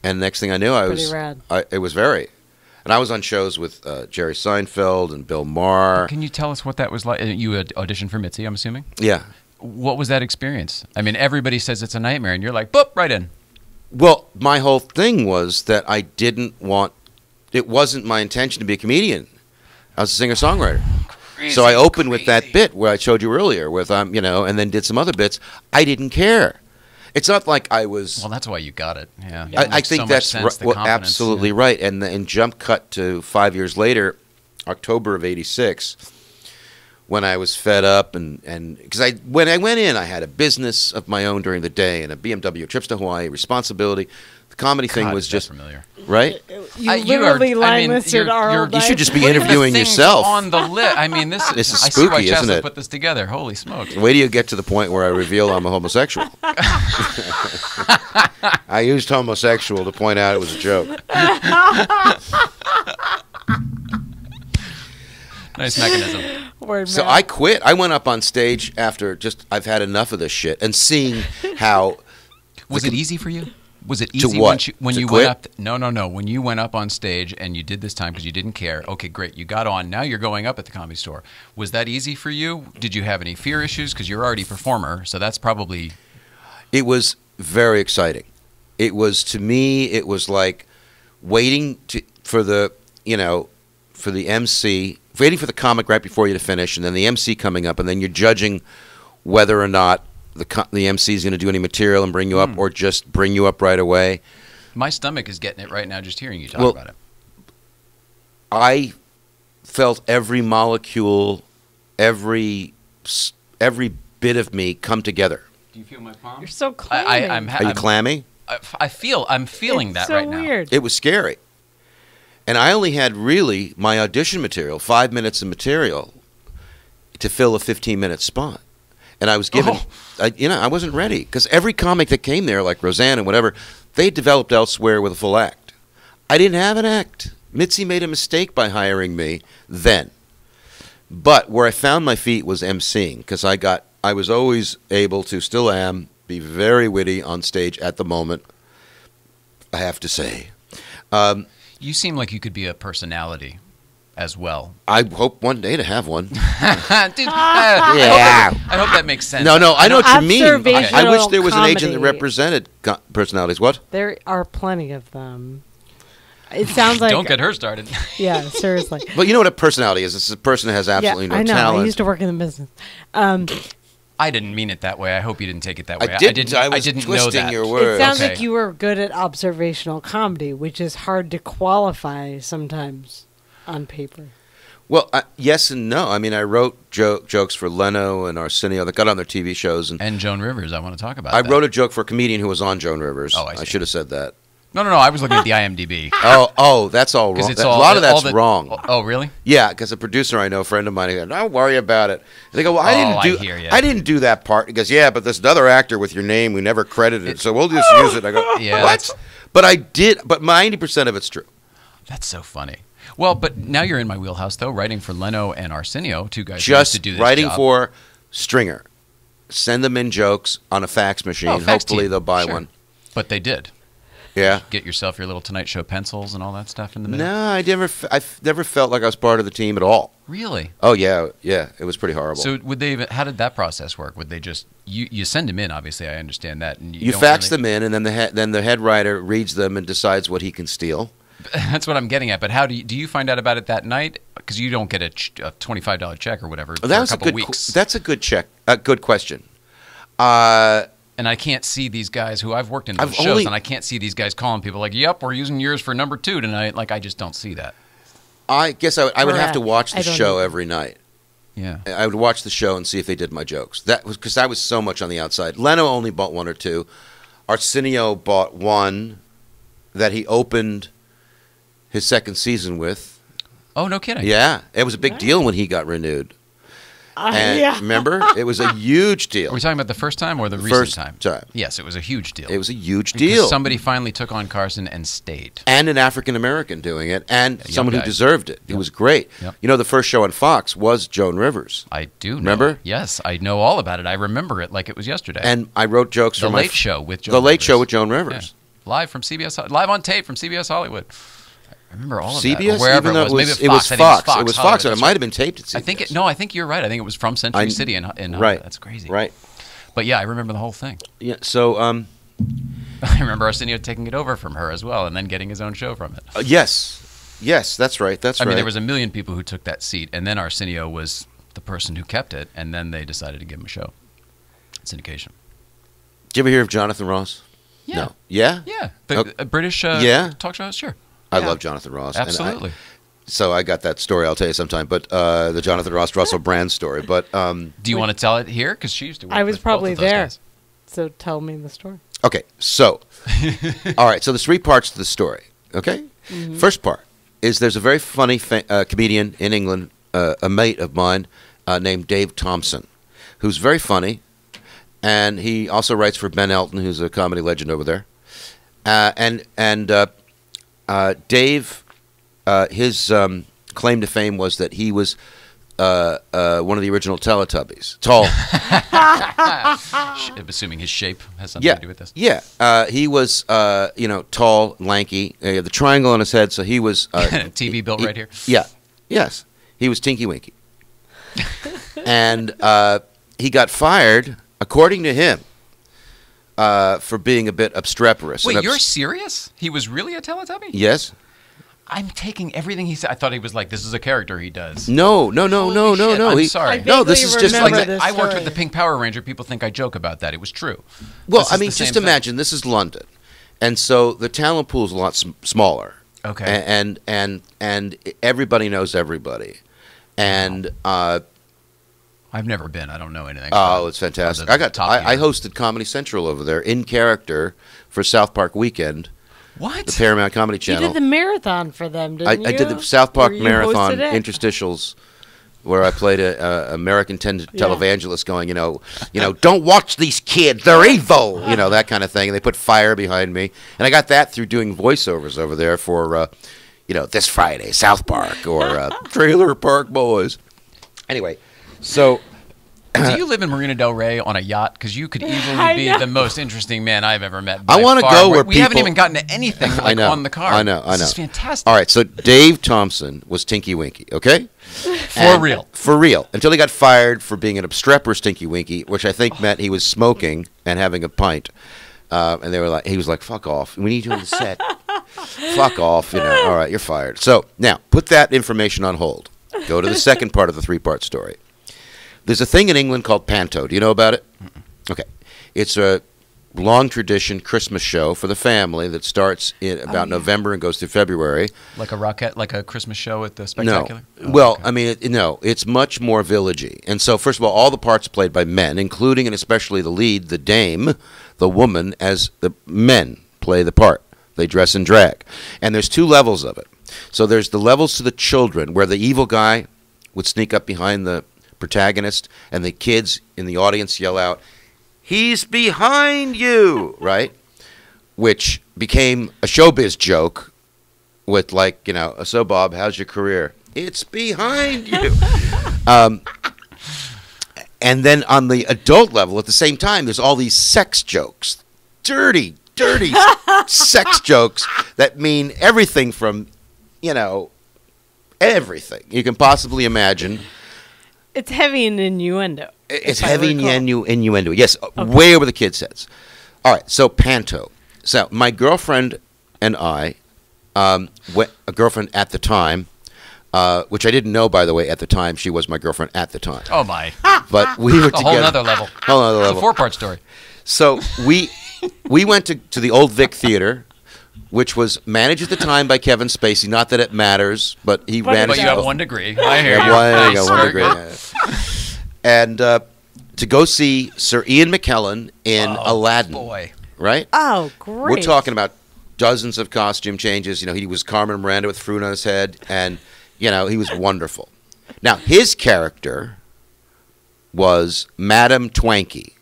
And next thing I knew, Pretty rad. it was very. And I was on shows with Jerry Seinfeld and Bill Maher. Can you tell us what that was like? You had auditioned for Mitzi, I'm assuming? Yeah. What was that experience? I mean, everybody says it's a nightmare, and you're like, boop, right in. Well, my whole thing was that I didn't want. It wasn't my intention to be a comedian. I was a singer-songwriter. So I opened with that bit where I showed you earlier, with you know, and then did some other bits. I didn't care. It's not like I was. Well, that's why you got it. Yeah. I Makes think so much that's sense, the well, confidence, absolutely yeah. right. And jump cut to 5 years later, October of '86, when I was fed up and because when I went in, I had a business of my own during the day and a BMW, trips to Hawaii, responsibility. The comedy thing God, was is that just familiar. right. You You literally are- I line mean, listed you're- our you're- You should just be What are the interviewing things yourself. on the list. I mean, this This is I see why spooky, isn't Chasla it? put this together. Holy smokes! Wait till you get to the point where I reveal I'm a homosexual. I used homosexual to point out it was a joke. Nice mechanism. Word So mouth. I quit. I went up on stage after I've had enough of this shit and seeing how. Was it easy for you? Was it easy what? when To you quit? went up? No. When you went up on stage and you did this time because you didn't care. Okay, great. You got on. Now you're going up at the Comedy Store. Was that easy for you? Did you have any fear issues? Because you're already a performer, so that's probably. It was very exciting. It was, to me, it was like waiting for the MC, waiting for the comic right before you to finish, and then the MC coming up, and then you're judging whether or not the MC is going to do any material and bring you up, or just bring you up right away. My stomach is getting it right now just hearing you talk about it. I felt every molecule, every bit of me come together. Do you feel my palm? You're so clammy. Are you clammy? I'm feeling that so right now. Weird. It was scary. And I only had really my audition material, 5 minutes of material, to fill a 15-minute spot. And I was given, I wasn't ready. Because every comic that came there, like Roseanne and whatever, they developed elsewhere with a full act. I didn't have an act. Mitzi made a mistake by hiring me then. But where I found my feet was emceeing, because I was always able to, still am, be very witty on stage at the moment, I have to say. You seem like you could be a personality as well. I hope one day to have one. Dude, I hope that makes sense. No, I know what you mean. I wish there was an agent that comedy. represented personalities. What? There are plenty of them. It sounds like... Don't get her started. Yeah, seriously. But you know what a personality is? It's a person that has absolutely no I know. talent. I used to work in the business. I didn't mean it that way. I hope you didn't take it that way. I didn't know twisting that. your words. It sounds Okay. like you were good at observational comedy, which is hard to qualify sometimes on paper. Well, yes and no. I mean, I wrote jokes for Leno and Arsenio that got on their TV shows. And Joan Rivers, I want to talk about I that. wrote a joke for a comedian who was on Joan Rivers. Oh, I see. should have said that. No, I was looking at the IMDb. Oh, that's all wrong. A lot of that's wrong. Oh, really? Yeah, because a producer I know, a friend of mine, he goes, "Don't worry about it." And they go, "Well, I hear ya. I didn't do that part." He goes, "Yeah, but there's another actor with your name we never credited, so we'll just use it." I go, Yeah, "What?" But I did. But 90% of it's true. That's so funny. Well, but now you're in my wheelhouse, though, writing for Leno and Arsenio, two guys who used to Just do this writing job. for Stringer. Send them in jokes on a fax machine. Oh, fax Hopefully team. they'll buy Sure. one. But they did. Yeah. Get yourself your little Tonight Show pencils and all that stuff in the middle. No, I never felt like I was part of the team at all. Really? Oh yeah, it was pretty horrible. So would they? How did that process work? Would they just you send them in? Obviously, I understand that. And you don't fax really- them in, and then the head writer reads them and decides what he can steal. That's what I'm getting at. But how do you find out about it that night? Because you don't get a $25 check or whatever for a couple weeks. That's a good check. A good question. And I can't see these guys who I've worked in those shows, and I can't see these guys calling people like, "Yep, we're using yours for number 2 tonight." Like, I just don't see that. I guess I would have to watch the I don't show know. every night. Yeah. I would watch the show and see if they did my jokes. That was because I was so much on the outside. Leno only bought 1 or 2. Arsenio bought 1 that he opened his second season with. Oh, no kidding. Yeah, it was a big deal when he got renewed. And Yeah. remember, it was a huge deal. Are we talking about the first time or the First recent time. Yes, it was a huge deal. It was a huge Because deal. somebody finally took on Carson and stayed. And an African American doing it, and young someone who guy. deserved it. It Yep. was great. Yep. You know, the first show on Fox was Joan Rivers. I do know. Remember? Yes, I know all about it. I remember it like it was yesterday. And I wrote jokes The for Late Show with Joan The Late Rivers. Show with Joan Rivers. Yeah. Live from CBS, live on tape from CBS Hollywood. I remember all of that. CBS, Or wherever even though it was. Maybe it was Fox. I think Fox. Fox. It was Hollywood, Fox, and it that's might right. have been taped at CBS. I think you're right. I think it was from Century City in right. That's crazy. Right. But yeah, I remember the whole thing. Yeah. So, I remember Arsenio taking it over from her as well, and then getting his own show from it. yes, that's right. That's I right. mean, there was a million people who took that seat, and then Arsenio was the person who kept it, and then they decided to give him a show. Syndication. Did you ever hear of Jonathan Ross? Yeah. No. Yeah. Yeah. Okay. The British Yeah. talk show? Sure. I Yeah. love Jonathan Ross. and Absolutely. so I got that story. I'll tell you sometime. But the Jonathan Ross Russell Brand story. But Do you want to tell it here? Because she used to work I was with probably both of those there. guys. So tell me the story. okay. So, all right. So there's 3 parts to the story. Okay. First part is there's a very funny comedian in England, a mate of mine named Dave Thompson, who's very funny, and he also writes for Ben Elton, who's a comedy legend over there. Dave, his claim to fame was that he was one of the original Teletubbies. Tall. Assuming his shape has something to do with this. Yeah. He was, tall, lanky. He had the triangle on his head, so he was... TV built right here. Yeah. Yes. He was Tinky Winky. And he got fired, according to him, for being a bit obstreperous. Wait, you're serious? He was really a Teletubby? Yes. I'm taking everything he said. I thought he was like, this is a character he does. No. Holy shit, I'm sorry. No, this is just remember like this I worked story. with the Pink Power Ranger. People think I joke about that. It was true. Well, This I is mean, the same just thing. imagine this is London, and so the talent pool is a lot smaller. Okay. And everybody knows everybody, and I've never been. I don't know anything. oh, it's fantastic. From the top I tier. hosted Comedy Central over there in character for South Park Weekend, What? the Paramount Comedy You Channel. did the marathon for them, didn't you? I did the South Park Or you Marathon hosted it? interstitials, where I played a American televangelist going, don't watch these kids, they're evil, that kind of thing. And they put fire behind me, and I got that through doing voiceovers over there for, this Friday, South Park or Trailer Park Boys. Anyway, so. Do you live in Marina Del Rey on a yacht? Because you could easily I be know. the most interesting man I've ever met. I by wanna far. go where we haven't people- even gotten to anything like on the car. I know. This is fantastic. All right, so Dave Thompson was Tinky Winky, okay? For real. For real. Until he got fired for being an obstreperous Tinky Winky, which I think meant he was smoking and having a pint. And he was like, fuck off. We need you on the set. Fuck off. All right, you're fired. So now, put that information on hold. Go to the second part of the three-part story. There's a thing in England called Panto. Do you know about it? Okay. It's a long tradition Christmas show for the family that starts in about November and goes through February. Like a Christmas show at the Spectacular? No. Oh, Well, okay. I mean, it's much more villagey. And so, first of all the parts are played by men, including and especially the lead, the dame, the woman, as the men play the part. They dress in drag. And there's two levels of it. So there's the levels to the children, where the evil guy would sneak up behind the protagonist, and the kids in the audience yell out, "He's behind you," right? Which became a showbiz joke with so Bob, how's your career? It's behind you. And then on the adult level, at the same time, there's all these sex jokes, dirty sex jokes that mean everything from, everything you can possibly imagine. It's heavy in innuendo. It's if I heavy recall. innuendo. Yes, way over the kids' heads. All right, so Panto. So my girlfriend and I, a girlfriend at the time, which I didn't know, by the way, at the time. She was my girlfriend at the time. Oh, my. But we were A together. whole other level. Whole other It's a level. four-part story. So we went to the Old Vic Theater, which was managed at the time by Kevin Spacey. Not that it matters, but he But managed. But you have both. 1 degree. I hear Yeah, you. one, Nice. one Very degree. good. Yeah. And to go see Sir Ian McKellen in Aladdin, Boy. right? Oh, great. We're talking about dozens of costume changes. He was Carmen Miranda with fruit on his head, and he was wonderful. Now his character was Madame Twanky.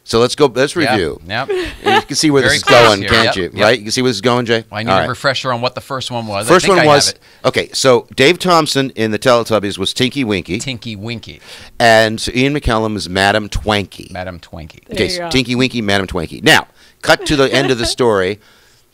So let's review. Yep. You can see where Very this is close going, here. can't Yep, you? yep. Right? You can see where this is going, Jay? I need All a right. refresher on what the first one was. First I think one I was have it. okay. So Dave Thompson in the Teletubbies was Tinky Winky, Tinky Winky. and so Ian McKellen was Madame Twanky. Madame Twanky. There Okay, you so go. Tinky Winky, Madame Twanky. Now, cut to the end of the story.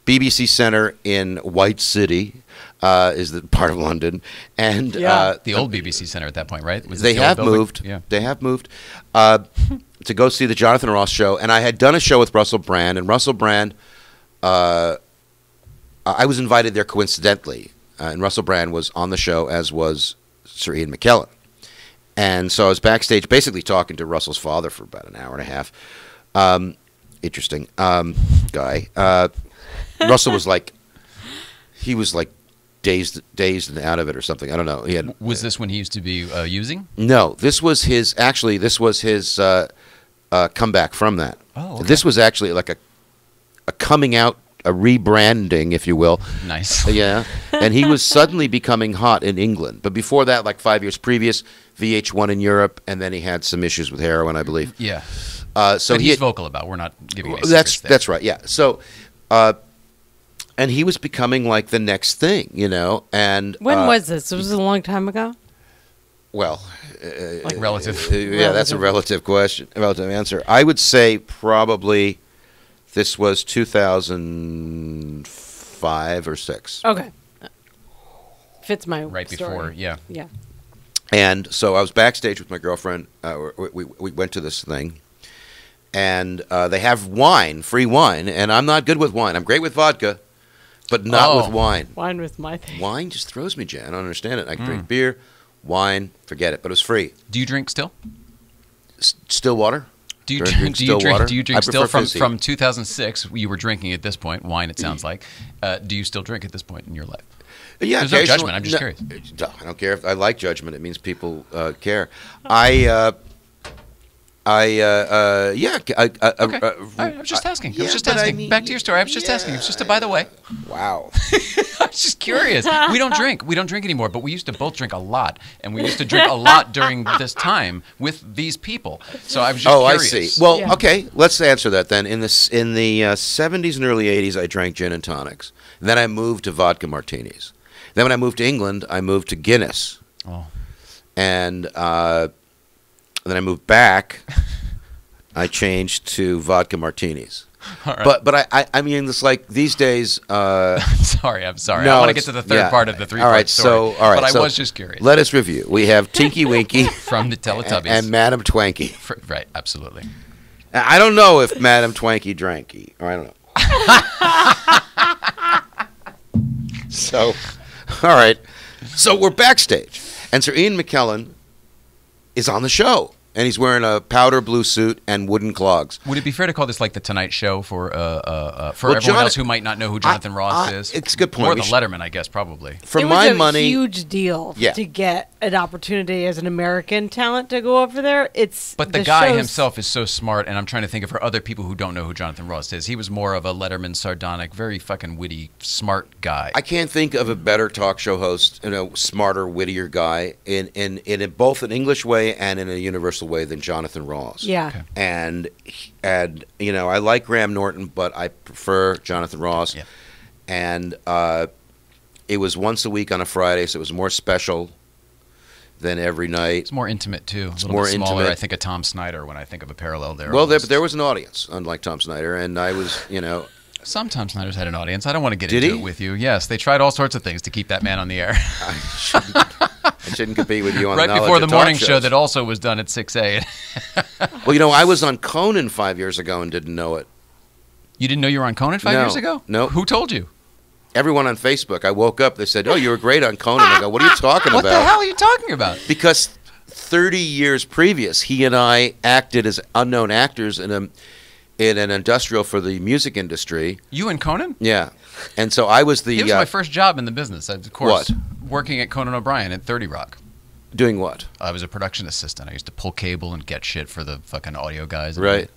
BBC Centre in White City is the part of London, and Yeah. The old BBC Center at that point, right? Was it they the old have building? moved. Yeah. They have moved to go see the Jonathan Ross show, and I had done a show with Russell Brand, and Russell Brand, I was invited there coincidentally, and Russell Brand was on the show, as was Sir Ian McKellen, and so I was backstage, basically talking to Russell's father for about an hour and a half. Interesting guy. Russell was like, dazed and out of it or something. I don't know. He had. Was this when he used to be using? No, this was his. Actually, this was his comeback from that. Oh, okay. This was actually like a coming out, a rebranding, if you will. Nice. Yeah, and he was suddenly becoming hot in England. But before that, like 5 years previous, VH1 in Europe, and then he had some issues with heroin, I believe. Yeah. So But he he's had, vocal about. We're not giving away that's secrets there. that's right. Yeah. So. And he was becoming like the next thing, and When was this? Was it a long time ago? well, Like relative. yeah, that's a relative question, relative answer. I would say probably this was 2005 or 6. Okay. Fits my Right story. before, yeah. Yeah. And so I was backstage with my girlfriend. We went to this thing, and they have wine, free wine, and I'm not good with wine. I'm great with vodka, but not Oh. with wine. Wine was my thing. Wine just throws me, Jan. I don't understand it. I can drink beer, wine, forget it. But it was free. Do you drink still? Still water? Do you Drink drink? Do you still drink? water? Do you I drink still prefer from fizzy. 2006? You were drinking at this point wine. It sounds like. Do you still drink at this point in your life? Yeah, There's no occasionally- judgment. I'm just curious. I don't care if I like judgment. It means people care. Yeah. Okay. All right, I was just asking. I was just but I asking. mean, Back to your story. I was just asking. It was just a by the way. Wow. I was just curious. We don't drink. We don't drink anymore, but we used to both drink a lot, and we used to drink a lot during this time with these people. So I was just curious. I see. Well, Yeah. okay, let's answer that then. In the 70s and early 80s, I drank gin and tonics. And then I moved to vodka martinis. Then when I moved to England, I moved to Guinness. Oh. And then I moved back. I changed to vodka martinis. All right. But I mean, it's like these days. Sorry, I'm sorry. No, I want to get it's- to the third yeah. part of the All three-part right, story. so But I was just curious. Let us review. We have Tinky Winky From the Teletubbies. and Madam Twanky. Right, absolutely. I don't know if Madam Twanky dranky, or I don't know. So, all right. So we're backstage, and Sir Ian McKellen is on the show, and he's wearing a powder blue suit and wooden clogs. Would it be fair to call this like the Tonight Show for Well, everyone else who might not know who Jonathan Ross is? It's a good point. Or We the should- Letterman, I guess, probably. For it was my a money, huge deal Yeah. to get an opportunity as an American talent to go over there. But the guy show's- himself is so smart, and I'm trying to think of for other people who don't know who Jonathan Ross is. He was more of a Letterman, sardonic, very fucking witty, smart guy. I can't think of a better talk show host, smarter, wittier guy in both an English way and in a universal way than Jonathan Ross. Yeah. Okay. And I like Graham Norton, but I prefer Jonathan Ross. Yeah. And it was once a week on a Friday, so it was more special than every night. It's more intimate too. A little more bit smaller. intimate. I think of Tom Snyder when I think of a parallel there. Well, almost. there was an audience, unlike Tom Snyder, and I was, Some Tom Snyder's had an audience. I don't want to get Did into he? it with you. Yes, they tried all sorts of things to keep that man on the air. I shouldn't compete with you on Right the knowledge before the of talk morning show shows. that also was done at 6A. Well, I was on Conan 5 years ago and didn't know it. You didn't know you were on Conan 5 No. years ago? No. Who told you? Everyone on Facebook, I woke up, they said, "Oh, you were great on Conan." I go, "What are you talking What about?" the hell are you talking about? Because 30 years previous, he and I acted as unknown actors in an industrial for the music industry. You and Conan? Yeah, and so I was the It was my first job in the business, of course. What? Working at Conan O'Brien at 30 Rock. doing what? I was a production assistant. I used to pull cable and get shit for the fucking audio guys. Right.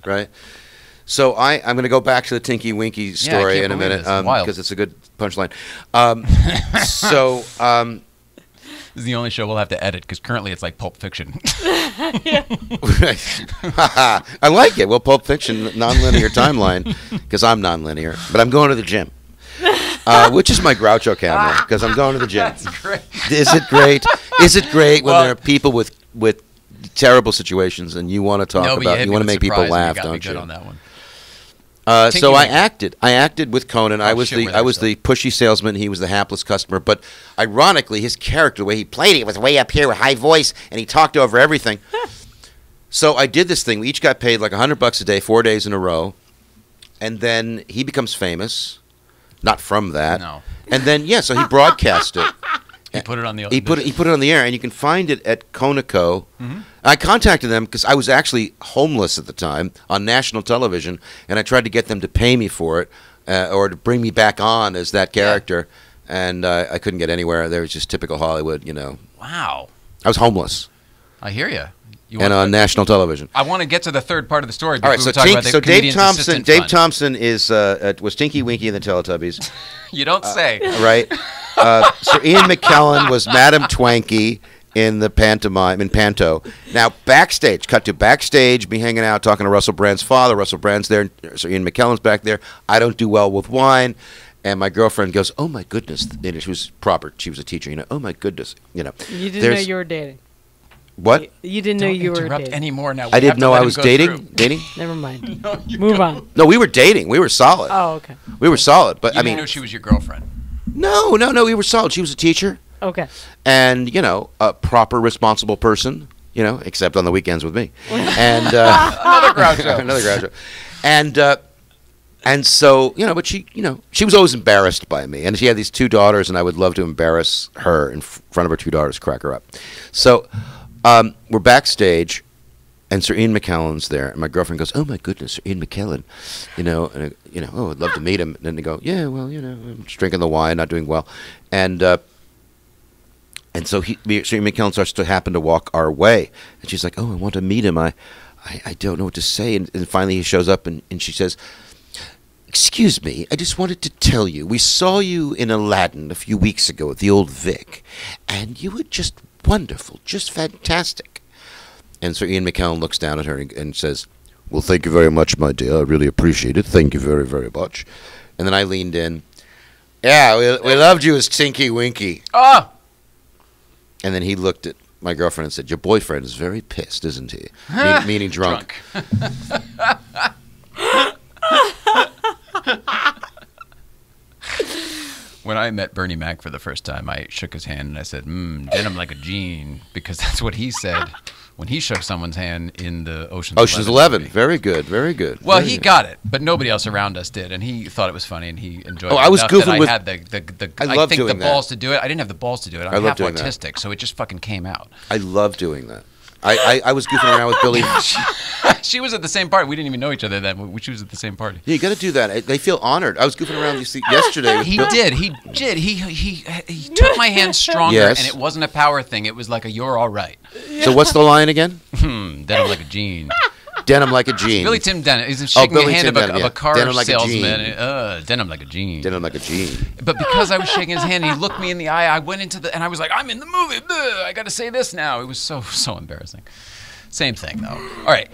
So I'm going to go back to the Tinky Winky story can't in a believe minute this. It's wild. because it's a good punchline. This is the only show we'll have to edit because currently it's like Pulp Fiction. I like it. Well, Pulp Fiction, nonlinear timeline, because I'm nonlinear. But I'm going to the gym, which is my Groucho camera, because I'm going to the gym. That's great. Is it great? Is it great when Well- there are people with terrible situations and you want to talk about, you want to make people laugh, you got me don't good you? on that one. So Tinky I Winky. acted. I acted with Conan. I was shit, the pushy salesman. He was the hapless customer. But ironically, his character, the way he played it, was way up here with high voice, and he talked over everything. So I did this thing. We each got paid like $100 a day, 4 days in a row, and then he becomes famous. Not from that. No. And then so he broadcast it. He put it on the He put it on the air, and you can find it at Conoco. Mm-hmm. I contacted them because I was actually homeless at the time on national television, and I tried to get them to pay me for it or to bring me back on as that character, and I couldn't get anywhere. There was just typical Hollywood, Wow. I was homeless I hear you. and on national television. I want to get to the third part of the story. All right, before so, we talk about the Dave comedian's Thompson. assistant Dave fund. Thompson was Tinky Winky in the Teletubbies, You don't say. right? Sir Ian McKellen was Madam Twanky in the pantomime in Panto. Now cut to backstage, be hanging out, talking to Russell Brand's father. Russell Brand's there. Sir Ian McKellen's back there. I don't do well with wine, and my girlfriend goes, "Oh my goodness!" And she was proper. She was a teacher. Oh my goodness. You didn't know There's- you were dating. What? You didn't know Don't you were interrupt dating. anymore now. We I have didn't to know let I him was go dating. through. Dating? Never mind. Move on. No, we were dating. We were solid. Oh, okay. We were solid. But You I didn't mean, know she was your girlfriend. no, we were solid. She was a teacher. Okay. And a proper, responsible person. Except on the weekends with me. And Another Groucho. another Groucho. And And so, but she was always embarrassed by me. And she had these 2 daughters, and I would love to embarrass her in front of her 2 daughters, crack her up. So we're backstage, and Sir Ian McKellen's there. And my girlfriend goes, "Oh, my goodness, Sir Ian McKellen." Oh, I'd love to meet him. And then they go, "Yeah, well, I'm just drinking the wine, not doing well." And so Sir Ian McKellen starts to happen to walk our way. And she's like, "Oh, I want to meet him. I don't know what to say." And finally he shows up, and she says, "Excuse me, I just wanted to tell you, we saw you in Aladdin a few weeks ago at the Old Vic, and you were just wonderful, just fantastic." And Sir Ian McKellen looks down at her and says, "Well, thank you very much, my dear. I really appreciate it. Thank you very, very much." And then I leaned in. "Yeah, we loved you as Tinky Winky." Ah! And then he looked at my girlfriend and said, "Your boyfriend is very pissed, isn't he?" Meaning drunk. When I met Bernie Mac for the first time, I shook his hand and I said, denim like a jean, because that's what he said when he shook someone's hand in the Ocean's 11. Movie. Very good, very good. Well, very he good. got it, but nobody else around us did, and he thought it was funny, and he enjoyed it. I was enough goofing that with. I had the I love think doing the that. balls to do it. I didn't have the balls to do it. I'm love half doing that. autistic, so it just fucking came out. I love doing that. I was goofing around with Billy. She was at the same party. We didn't even know each other then. She was at the same party. Yeah, you got to do that. They feel honored. I was goofing around yesterday. With He Bill. did. He took my hand stronger, Yes. and it wasn't a power thing. It was like a "you're all right." So what's the line again? Denim like a jean. Denim like a jean. Billy Tim Denim. He's shaking the Billy hand Tim of Denim, a yeah. car Denim like a salesman. jean. Denim like a jean. Denim like a jean. But because I was shaking his hand, he looked me in the eye. I went into and I was like, "I'm in the movie. I got to say this now." It was so embarrassing. Same thing, though. All right.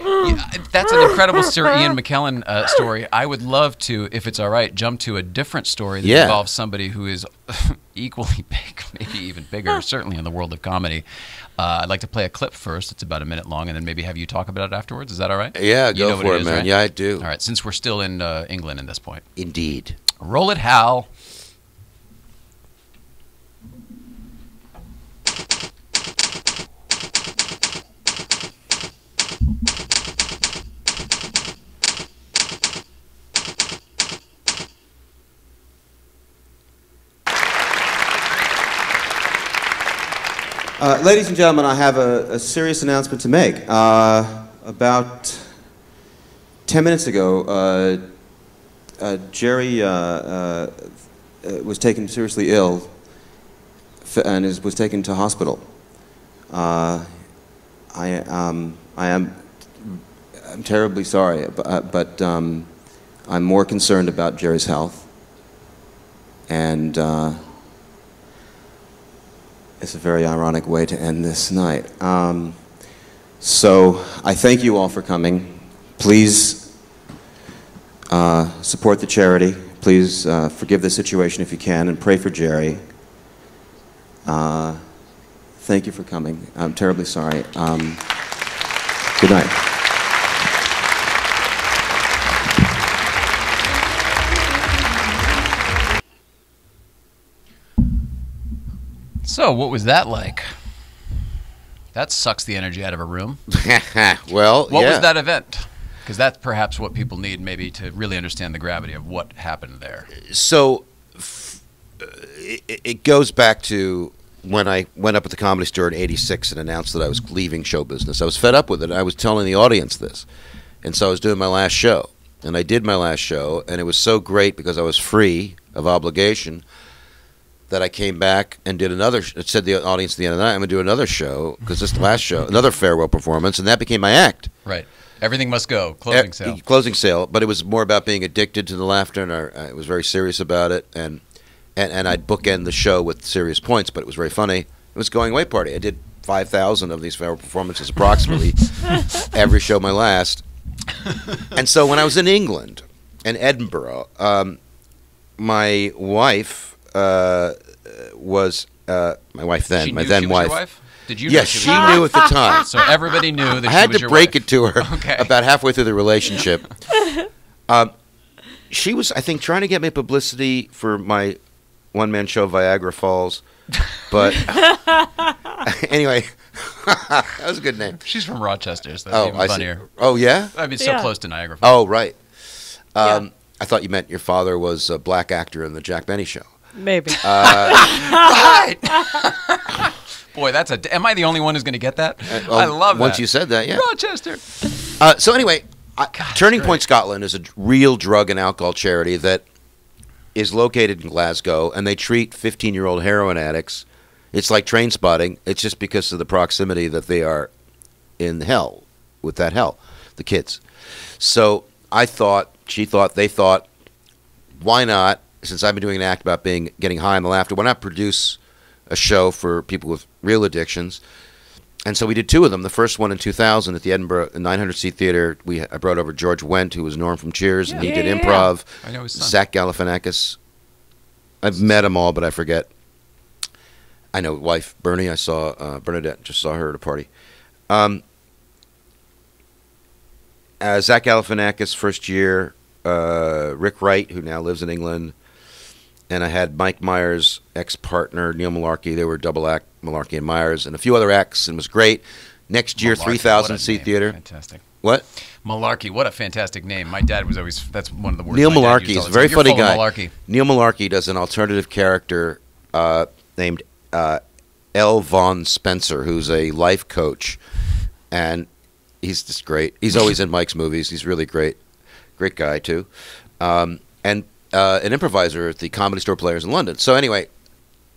That's an incredible Sir Ian McKellen story. I would love to, if it's all right, jump to a different story that involves somebody who is equally big, maybe even bigger, certainly in the world of comedy. I'd like to play a clip first. It's about a minute long, and then maybe have you talk about it afterwards. Is that all right? Yeah, You go know what for it it, is, man. right? Yeah, I do. All right. Since we're still in England at this point. Indeed. Roll it, Hal. Ladies and gentlemen, I have a serious announcement to make. About 10 minutes ago, Jerry was taken seriously ill and was taken to hospital. I'm terribly sorry, but I'm more concerned about Jerry's health, and it's a very ironic way to end this night. So I thank you all for coming. Please support the charity. Please forgive the situation if you can, and pray for Jerry. Thank you for coming. I'm terribly sorry. Good night. So, what was that like? That sucks the energy out of a room. Well, What yeah. was that event? Because that's perhaps what people need, maybe, to really understand the gravity of what happened there. So it goes back to when I went up at the Comedy Store in '86 and announced that I was leaving show business. I was fed up with it. I was telling the audience this. And so I was doing my last show. And I did my last show, and it was so great because I was free of obligation that I came back and did another. It said to the audience at the end of the night, I'm going to do another show because this is the last show, another farewell performance, and that became my act. Right. Everything must go. Closing sale. Closing sale, but it was more about being addicted to the laughter, and I was very serious about it, and I'd bookend the show with serious points, but it was very funny. It was going away party. I did 5,000 of these farewell performances approximately every show my last. And so when I was in England, in Edinburgh, my wife was my wife then, She my knew then she was wife. your wife? Did you know Yes, she was she your wife? knew at the time. So everybody knew that I she had was to your break wife. it to her Okay. about halfway through the relationship. She was, I think, trying to get me publicity for my one-man show, Viagra Falls. But anyway, that was a good name. She's from Rochester, so that's even I see. funnier. Oh, yeah? I mean, so Yeah. close to Niagara Falls. Oh, right. I thought you meant your father was a black actor in the Jack Benny Show. Maybe. Right. Boy, that's a. Am I the only one who's going to get that? I love that. Once you said that, yeah. Rochester. So anyway, Turning Point Scotland is a real drug and alcohol charity that is located in Glasgow, and they treat 15-year-old heroin addicts. It's like Train Spotting. It's just because of the proximity that they are in hell with that hell, the kids. So I thought, she thought, they thought, why not, since I've been doing an act about getting high on the laughter, why not produce a show for people with real addictions? And so we did two of them. The first one in 2000 at the Edinburgh 900-seat theater. I brought over George Wendt, who was Norm from Cheers, and he did improv. I know his son. Zach Galifianakis. I've met them all, but I forget. I know wife Bernie. I saw Bernadette. Just saw her at a party. Zach Galifianakis first year. Rick Wright, who now lives in England. And I had Mike Myers' ex-partner, Neil Malarkey. They were double act, Malarkey and Myers, and a few other acts, and it was great. Next year, 3,000-seat theater. Fantastic. What? Malarkey, what a fantastic name. My dad was always, that's one of the words. Neil my dad Malarkey used is all a the very time. funny You're full guy. of Malarkey. Neil Malarkey does an alternative character named L. Von Spencer, who's a life coach, and he's just great. He's always in Mike's movies. He's really great. Great guy, too. And an improviser at the Comedy Store Players in London. So anyway,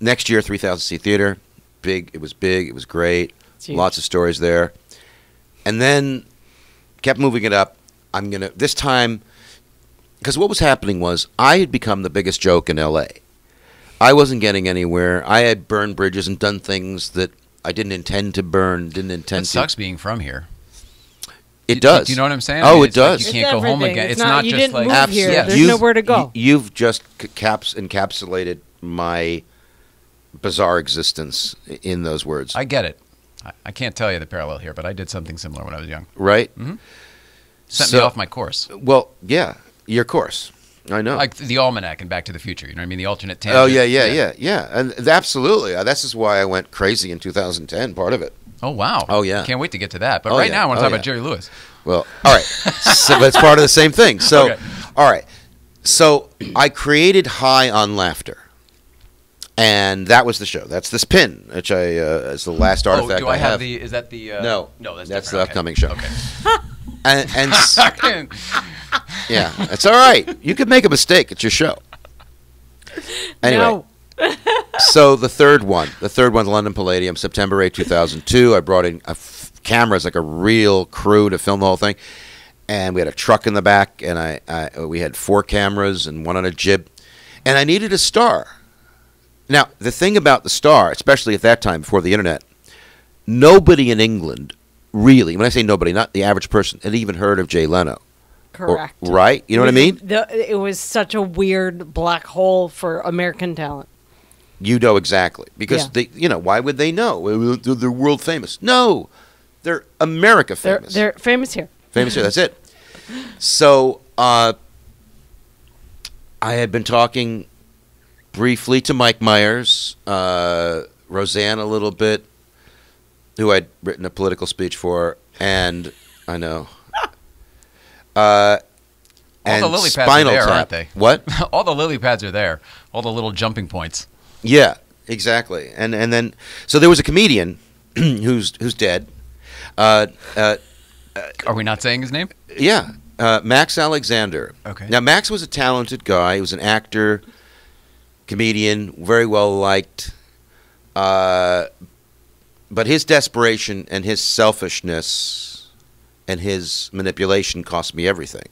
next year, 3,000-seat theater. Big. It was great. Lots of stories there. And then kept moving it up. I'm going to, this time, because what was happening was I had become the biggest joke in L.A. I wasn't getting anywhere. I had burned bridges and done things that I didn't intend to burn, It sucks being from here. It does. Do you know what I'm saying? Oh, I mean, it does. Like you can't go home again. It's not you just didn't like move here. Yeah. There's nowhere to go. You've just encapsulated my bizarre existence in those words. I get it. I can't tell you the parallel here, but I did something similar when I was young. Right? Mm-hmm. Sent me off my course. Well, yeah, your course. I know. Like the Almanac and Back to the Future. You know what I mean? The alternate Oh, tangent. yeah. And absolutely. This is why I went crazy in 2010, part of it. Oh, wow. Oh, yeah. Can't wait to get to that. But Oh, right yeah. now I want to Oh, talk yeah. about Jerry Lewis. Well, all right. So it's part of the same thing. So, Okay. all right. So I created High on Laughter. And that was the show. That's this pin, which is the last artifact do I have have. the, is that the... No. No, that's the different. upcoming show. Okay. And yeah, it's all right. You could make a mistake. It's your show. Anyway. No. So the third one, London Palladium, September 8, 2002. I brought in cameras, like a real crew to film the whole thing. And we had a truck in the back, and we had 4 cameras and one on a jib. And I needed a star. Now, the thing about the star, especially at that time before the internet, nobody in England really, when I say nobody, not the average person, had even heard of Jay Leno. Correct. Right? You know what I mean? It was such a weird black hole for American talent. You know exactly. Because, Yeah. why would they know? Well, they're world famous. No. They're America famous. They're famous here. Famous here. That's it. So, I had been talking briefly to Mike Myers, Roseanne a little bit, who I'd written a political speech for, and I know. All and the lily pads are Spinal there, Tap. aren't they? What? All the lily pads are there. All the little jumping points. Yeah, exactly. And then, so there was a comedian who's dead. Are we not saying his name? Yeah, Max Alexander. Okay. Now, Max was a talented guy. He was an actor, comedian, very well liked. But his desperation and his selfishness and his manipulation cost me everything,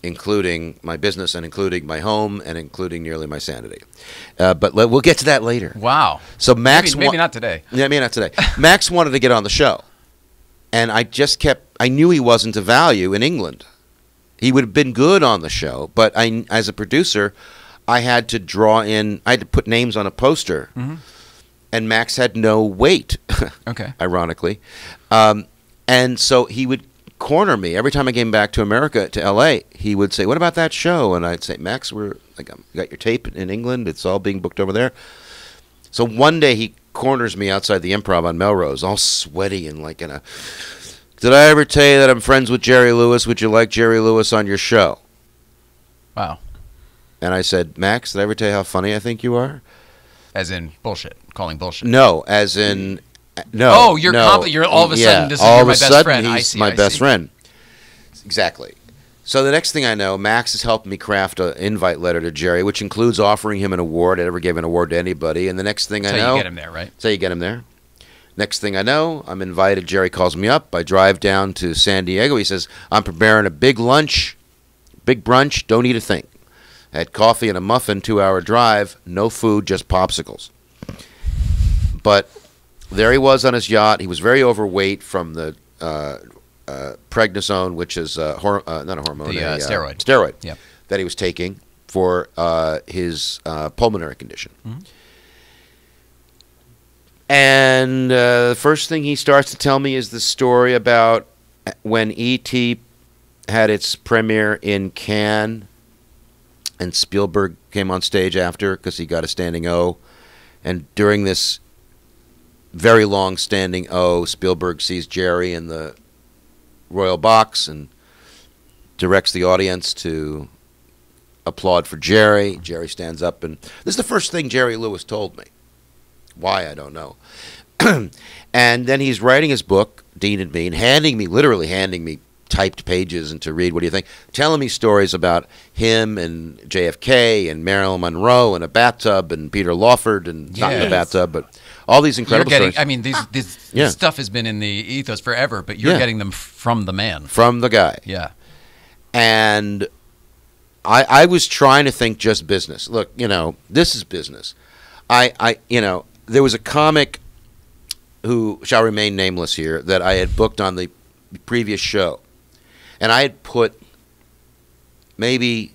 including my business and including my home and including nearly my sanity. But we'll get to that later. Wow. So Max, Maybe not today. Yeah, maybe not today. Max wanted to get on the show, and I knew he wasn't of value in England. He would have been good on the show, but as a producer, I had to put names on a poster, and Max had no weight. Okay. Ironically, and so he would corner me every time I came back to America, to L.A. He would say, "What about that show?" And I'd say, "Max, you got your tape in England. It's all being booked over there." So one day he corners me outside the Improv on Melrose, all sweaty and like in a. Did I ever tell you that I'm friends with Jerry Lewis? Would you like Jerry Lewis on your show? Wow. And I said, Max, did I ever tell you how funny I think you are? As in bullshit, calling bullshit. No, as in no. Oh, you're you're all of a sudden this is all you're of my a best sudden friend. He's my best friend. Exactly. So the next thing I know, Max has helped me craft an invite letter to Jerry, which includes offering him an award. I never gave an award to anybody. And the next thing I know, that's how you get him there, right? That's how you get him there. Next thing I know, I'm invited. Jerry calls me up. I drive down to San Diego. He says, I'm preparing a big lunch, big brunch. Don't eat a thing. I had coffee and a muffin, 2-hour drive, no food, just popsicles. But there he was on his yacht. He was very overweight from the prednisone, which is not a hormone, steroid. Steroid. Yep. That he was taking for his pulmonary condition. Mm-hmm. And the first thing he starts to tell me is the story about when E.T. had its premiere in Cannes, and Spielberg came on stage after because he got a standing O. And during this very long standing O, Spielberg sees Jerry in the royal box and directs the audience to applaud for Jerry. Jerry stands up, and this is the first thing Jerry Lewis told me. Why, I don't know. And then he's writing his book, Dean and Me, and literally handing me typed pages and to read. What do you think? Telling me stories about him and JFK and Marilyn Monroe and a bathtub and Peter Lawford and not in a bathtub, but all these incredible stories. I mean, this stuff has been in the ethos forever, but you're getting them from the man. From the guy. Yeah. And I was trying to think just business. Look, this is business. There was a comic who shall remain nameless here that I had booked on the previous show. And I had put it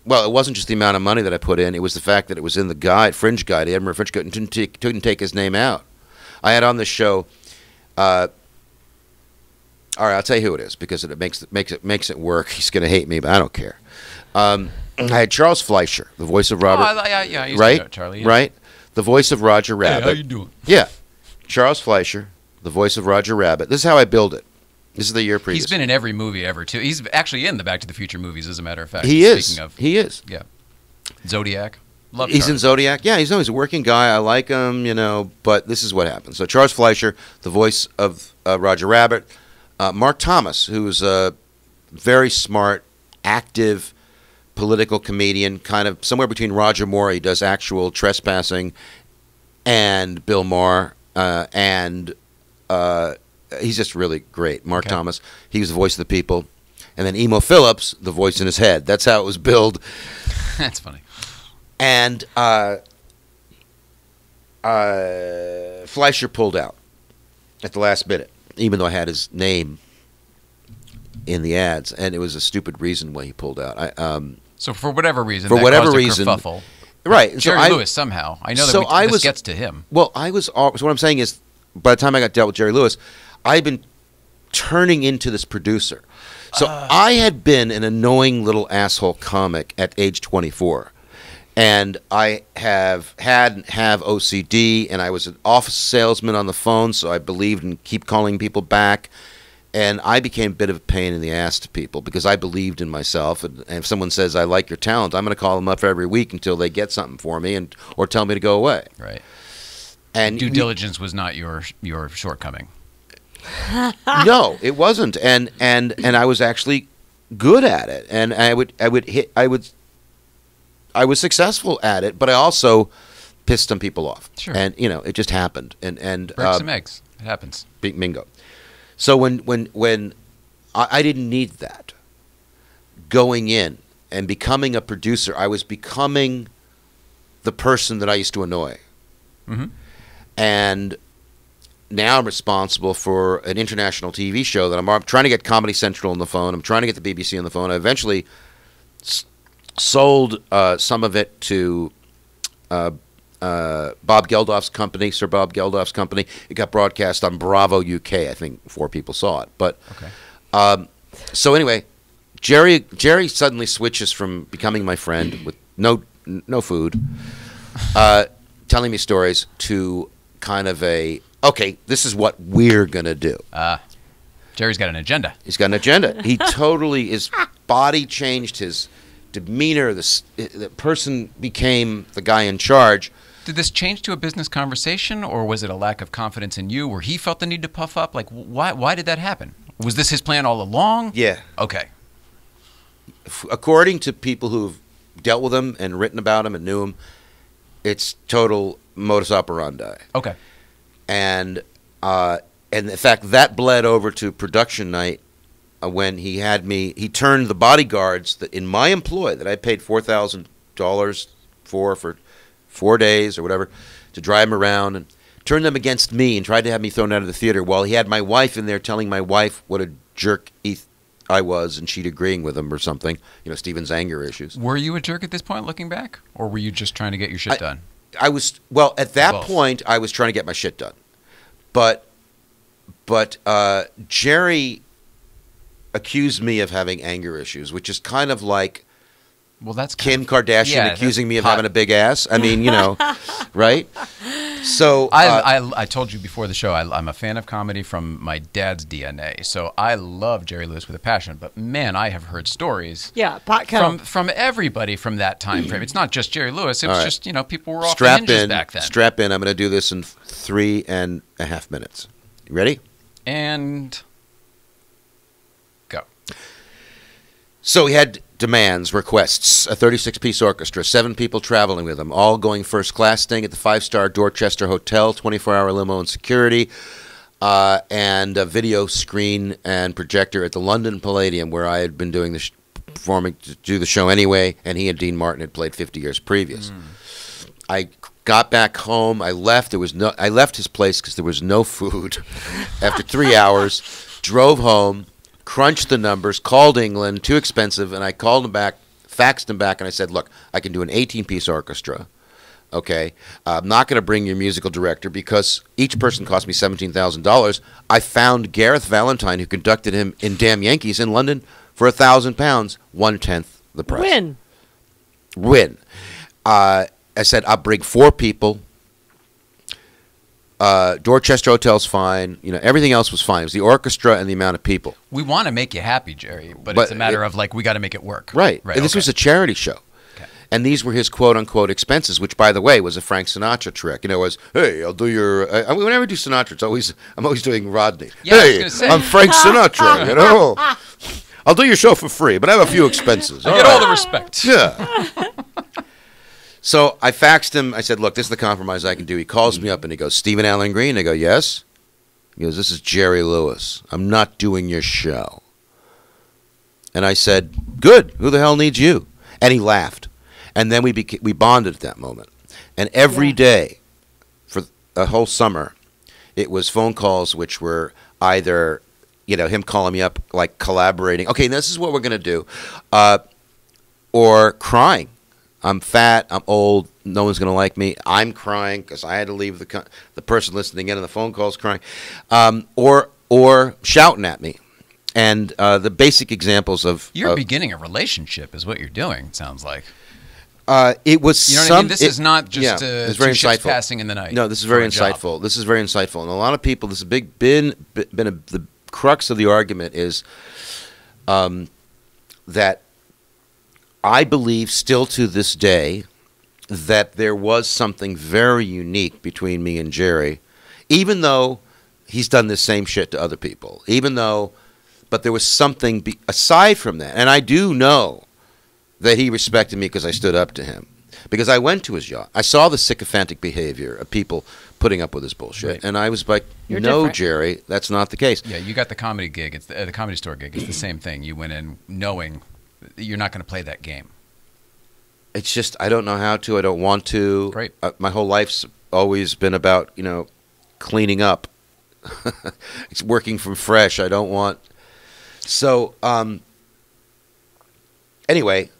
wasn't just the amount of money that I put in. It was the fact that it was in the guide, Fringe Guide, the Edinburgh Fringe Guide, and couldn't take his name out. I had on the show, all right, I'll tell you who it is because it makes it work. He's going to hate me, but I don't care. I had Charles Fleischer, the voice of Robert. I used right? to know Charlie. Yeah. Right? The voice of Roger Rabbit. Hey, how you doing? Yeah. Charles Fleischer, the voice of Roger Rabbit. This is how I build it. This is the year previous. He's been in every movie ever, too. He's actually in the Back to the Future movies, as a matter of fact. He is. Speaking of, he is. Yeah. Zodiac. Love He's Charlie. in Zodiac. Yeah, he's a working guy. I like him, but this is what happens. So Charles Fleischer, the voice of Roger Rabbit. Mark Thomas, who's a very smart, active political comedian, kind of somewhere between Roger Moore, he does actual trespassing, and Bill Maher, and he's just really great. Mark Thomas, he was the voice of the people. And then Emo Phillips, the voice in his head. That's how it was billed. That's funny. And Fleischer pulled out at the last minute, even though I had his name in the ads, and it was a stupid reason why he pulled out. So for whatever reason, for that whatever caused a reason, kerfuffle. right? Jerry Lewis somehow. I know that this gets to him. Well, so what I'm saying is, by the time I got dealt with Jerry Lewis, I'd been turning into this producer. So I had been an annoying little asshole comic at age 24. And I have OCD, and I was an office salesman on the phone, so I believed in keep calling people back. And I became a bit of a pain in the ass to people because I believed in myself. And if someone says, I like your talent, I'm going to call them up every week until they get something for me or tell me to go away. Right. And due diligence was not your shortcoming. No, it wasn't. And I was actually good at it. And I was successful at it, but I also pissed some people off. Sure. And it just happened. And break some eggs. It happens. Bingo. So when I didn't need that going in and becoming a producer, I was becoming the person that I used to annoy. Mm-hmm. And now I'm responsible for an international TV show that I'm trying to get Comedy Central on the phone. I'm trying to get the BBC on the phone. I eventually sold some of it to Bob Geldof's company, Sir Bob Geldof's company. It got broadcast on Bravo UK. I think 4 people saw it. But so anyway, Jerry suddenly switches from becoming my friend with no food, telling me stories, to kind of okay, this is what we're gonna do. Jerry's got an agenda. He's got an agenda. He totally, his body changed, his demeanor, the person became the guy in charge. Did this change to a business conversation, or was it a lack of confidence in you, where he felt the need to puff up? Like, why did that happen? Was this his plan all along? Yeah. Okay. According to people who've dealt with him and written about him and knew him, it's total modus operandi. Okay. And in fact, that bled over to production night when he turned the bodyguards that in my employ that I paid $4,000 for 4 days or whatever to drive him around, and turned them against me and tried to have me thrown out of the theater, while he had my wife in there telling my wife what a jerk I was, and she'd agreeing with him or something. You know, Stephen's anger issues. Were you a jerk at this point, looking back, or were you just trying to get your shit done? I was, well, at that point, I was trying to get my shit done. But Jerry accused me of having anger issues, which is kind of like that's Kim Kardashian accusing me of hot. having a big ass. I mean, you know, right? So I told you before the show, I'm a fan of comedy from my dad's DNA. So I love Jerry Lewis with a passion. But man, I have heard stories. Yeah, pot kettle. From everybody from that time frame. It's not just Jerry Lewis. It was just, you know, people were off the strap hinges in, back then. Strap in. I'm going to do this in 3.5 minutes. You ready? And go. So he had demands, requests, a 36-piece orchestra, 7 people traveling with him, all going first class, staying at the 5-star Dorchester Hotel, 24-hour limo and security, and a video screen and projector at the London Palladium, where I had been doing performing to do the show anyway, and he and Dean Martin had played 50 years previous. I got back home. I left. I left his place because there was no food. After 3 hours, drove home, crunched the numbers, called England, too expensive, and I called him back, faxed him back, and I said, look, I can do an 18-piece orchestra, okay? I'm not going to bring your musical director because each person cost me $17,000. I found Gareth Valentine, who conducted him in Damn Yankees in London, for £1,000, 1/10 the price. Win. I said, I'll bring 4 people. Dorchester Hotel's fine. You know, everything else was fine. It was the orchestra and the amount of people. We want to make you happy, Jerry, but it's a matter of, like, we got to make it work. Right. And this was a charity show. Okay. And these were his quote-unquote expenses, which, by the way, was a Frank Sinatra trick. You know, it was, hey, I'll do your... whenever I do Sinatra, I'm always doing Rodney. Yeah, hey, I'm Frank Sinatra, you know? I'll do your show for free, but I have a few expenses. I get all the respect. Yeah. So I faxed him. I said, look, this is the compromise I can do. He calls me up and he goes, Stephen Allen Green? I go, yes. He goes, this is Jerry Lewis. I'm not doing your show. And I said, good. Who the hell needs you? And he laughed. And then we bonded at that moment. And every day for a whole summer, it was phone calls which were either, you know, him calling me up, like collaborating. Okay, this is what we're going to do. Or crying. I'm fat, I'm old, no one's going to like me. I'm crying because I had to leave the person listening in on the phone calls crying. Or shouting at me. And the basic examples of... You're beginning a relationship is what you're doing, it sounds like. It was you know what I mean? This is not just it's very insightful. Passing in the night. No, this is very insightful. This is very insightful. And a lot of people, this has the crux of the argument is that I believe still to this day that there was something very unique between me and Jerry, even though he's done this same shit to other people, but there was something aside from that. And I do know that he respected me because I stood up to him. Because I went to his yacht. I saw the sycophantic behavior of people putting up with his bullshit. Right. And I was like, no, different. Jerry, that's not the case. Yeah, you got the comedy gig. It's the comedy store gig. It's the same thing. You went in knowing you're not going to play that game. It's just, I don't know how to. I don't want to. Right. My whole life's always been about, you know, cleaning up. It's working from fresh. I don't want... So, anyway...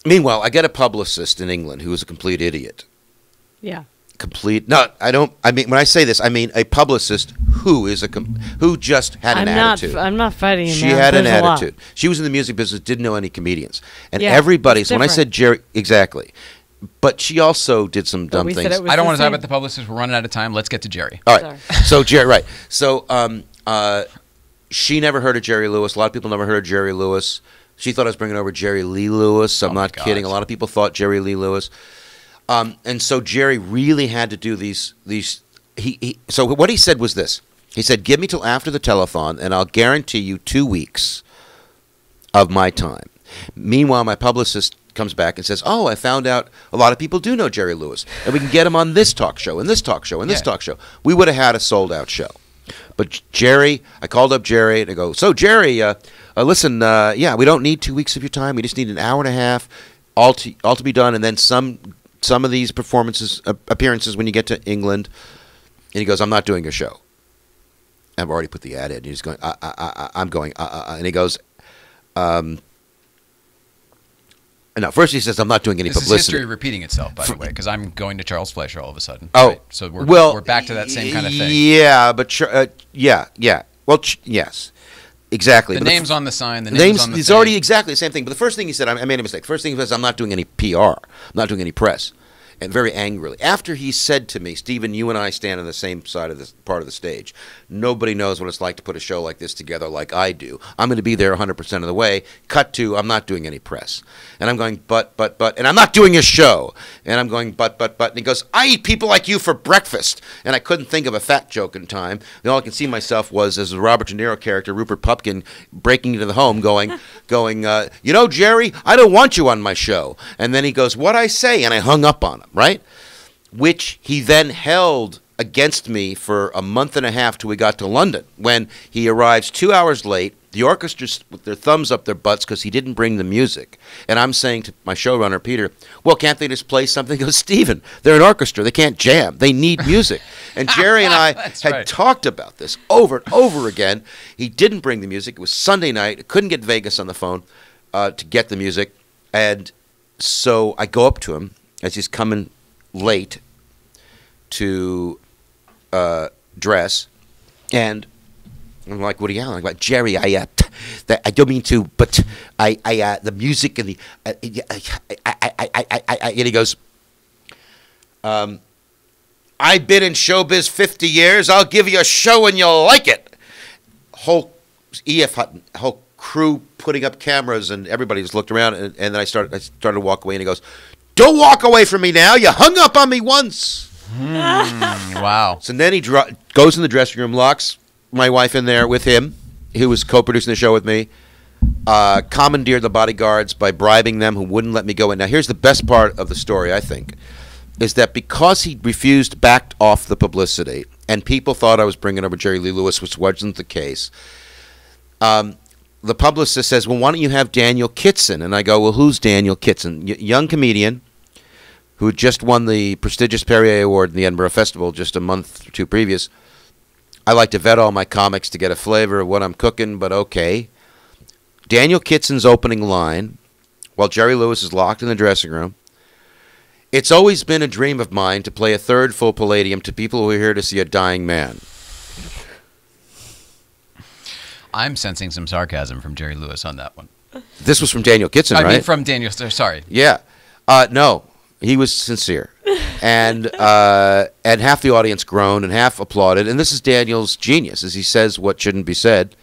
Meanwhile, I get a publicist in England who is a complete idiot. Yeah. No, I don't. I mean, when I say this, I mean a publicist who is who just had an attitude. I'm not fighting him. She had an attitude. She was in the music business, didn't know any comedians, and everybody. So when I said Jerry, exactly, but she also did some dumb things. I don't want to talk about the publicist. We're running out of time. Let's get to Jerry. All right. So Jerry, right? So she never heard of Jerry Lewis. A lot of people never heard of Jerry Lewis. She thought I was bringing over Jerry Lee Lewis. I'm not kidding. A lot of people thought Jerry Lee Lewis. And so Jerry really had to do these. So what he said was this. He said, give me till after the telethon, and I'll guarantee you 2 weeks of my time. Meanwhile, my publicist comes back and says, oh, I found out a lot of people do know Jerry Lewis, and we can get him on this talk show and this talk show and this talk show. We would have had a sold-out show. But Jerry, I called up Jerry, and I go, so Jerry, listen, yeah, we don't need 2 weeks of your time. We just need an hour and a half, all to be done, and then some of these appearances when you get to England. And he goes, I'm not doing a show. I've already put the ad in. He's going, I'm going, and he goes, no, first he says, I'm not doing any publicity. This is history repeating itself, by the way, because I'm going to Charles Fleischer all of a sudden. Oh, right? So we're back to that same kind of thing. Yeah, but yeah. Well, yes, exactly. The name's on the sign. The name's on the it's thing. already exactly the same thing. But the first thing he said, I made a mistake. First thing he says, I'm not doing any PR. I'm not doing any press. And very angrily. After he said to me, Stephen, you and I stand on the same side of this part of the stage. Nobody knows what it's like to put a show like this together like I do. I'm going to be there 100% of the way. Cut to, I'm not doing any press. And I'm going, but, and I'm not doing a show. And I'm going, but. And he goes, I eat people like you for breakfast. And I couldn't think of a fat joke in time. And all I could see myself was, as a Robert De Niro character, Rupert Pupkin, breaking into the home, going, you know, Jerry, I don't want you on my show. And then he goes, what'd I say? And I hung up on him. Right? Which he then held against me for a month and a half till we got to London. When he arrives 2 hours late, the orchestra's with their thumbs up their butts because he didn't bring the music. And I'm saying to my showrunner, Peter, well, can't they just play something? He goes, Stephen, they're an orchestra. They can't jam. They need music. And Jerry and I had talked about this over and over again. He didn't bring the music. It was Sunday night. I couldn't get Vegas on the phone to get the music. And so I go up to him as he's coming late to dress, and I'm like, what are you yelling? I'm like, Jerry, I don't mean to, but the music and the and he goes, I've been in showbiz 50 years. I'll give you a show and you'll like it. Whole crew putting up cameras, and everybody just looked around, and then I started to walk away, and he goes, don't walk away from me now. You hung up on me once. Wow. So then he goes in the dressing room, locks my wife in there with him, who was co-producing the show with me, commandeered the bodyguards by bribing them, who wouldn't let me go in. Now, here's the best part of the story, I think, is that because he refused, backed off the publicity, and people thought I was bringing over Jerry Lee Lewis, which wasn't the case, the publicist says, well, why don't you have Daniel Kitson? And I go, well, who's Daniel Kitson? Young comedian who had just won the prestigious Perrier Award in the Edinburgh Festival just a month or two previous. I like to vet all my comics to get a flavor of what I'm cooking, but okay. Daniel Kitson's opening line, while Jerry Lewis is locked in the dressing room, it's always been a dream of mine to play a third full Palladium to people who are here to see a dying man. I'm sensing some sarcasm from Jerry Lewis on that one. This was from Daniel Kitson, right? I mean, from Daniel. Sorry. Yeah. No, he was sincere, and half the audience groaned and half applauded. And this is Daniel's genius, as he says what shouldn't be said,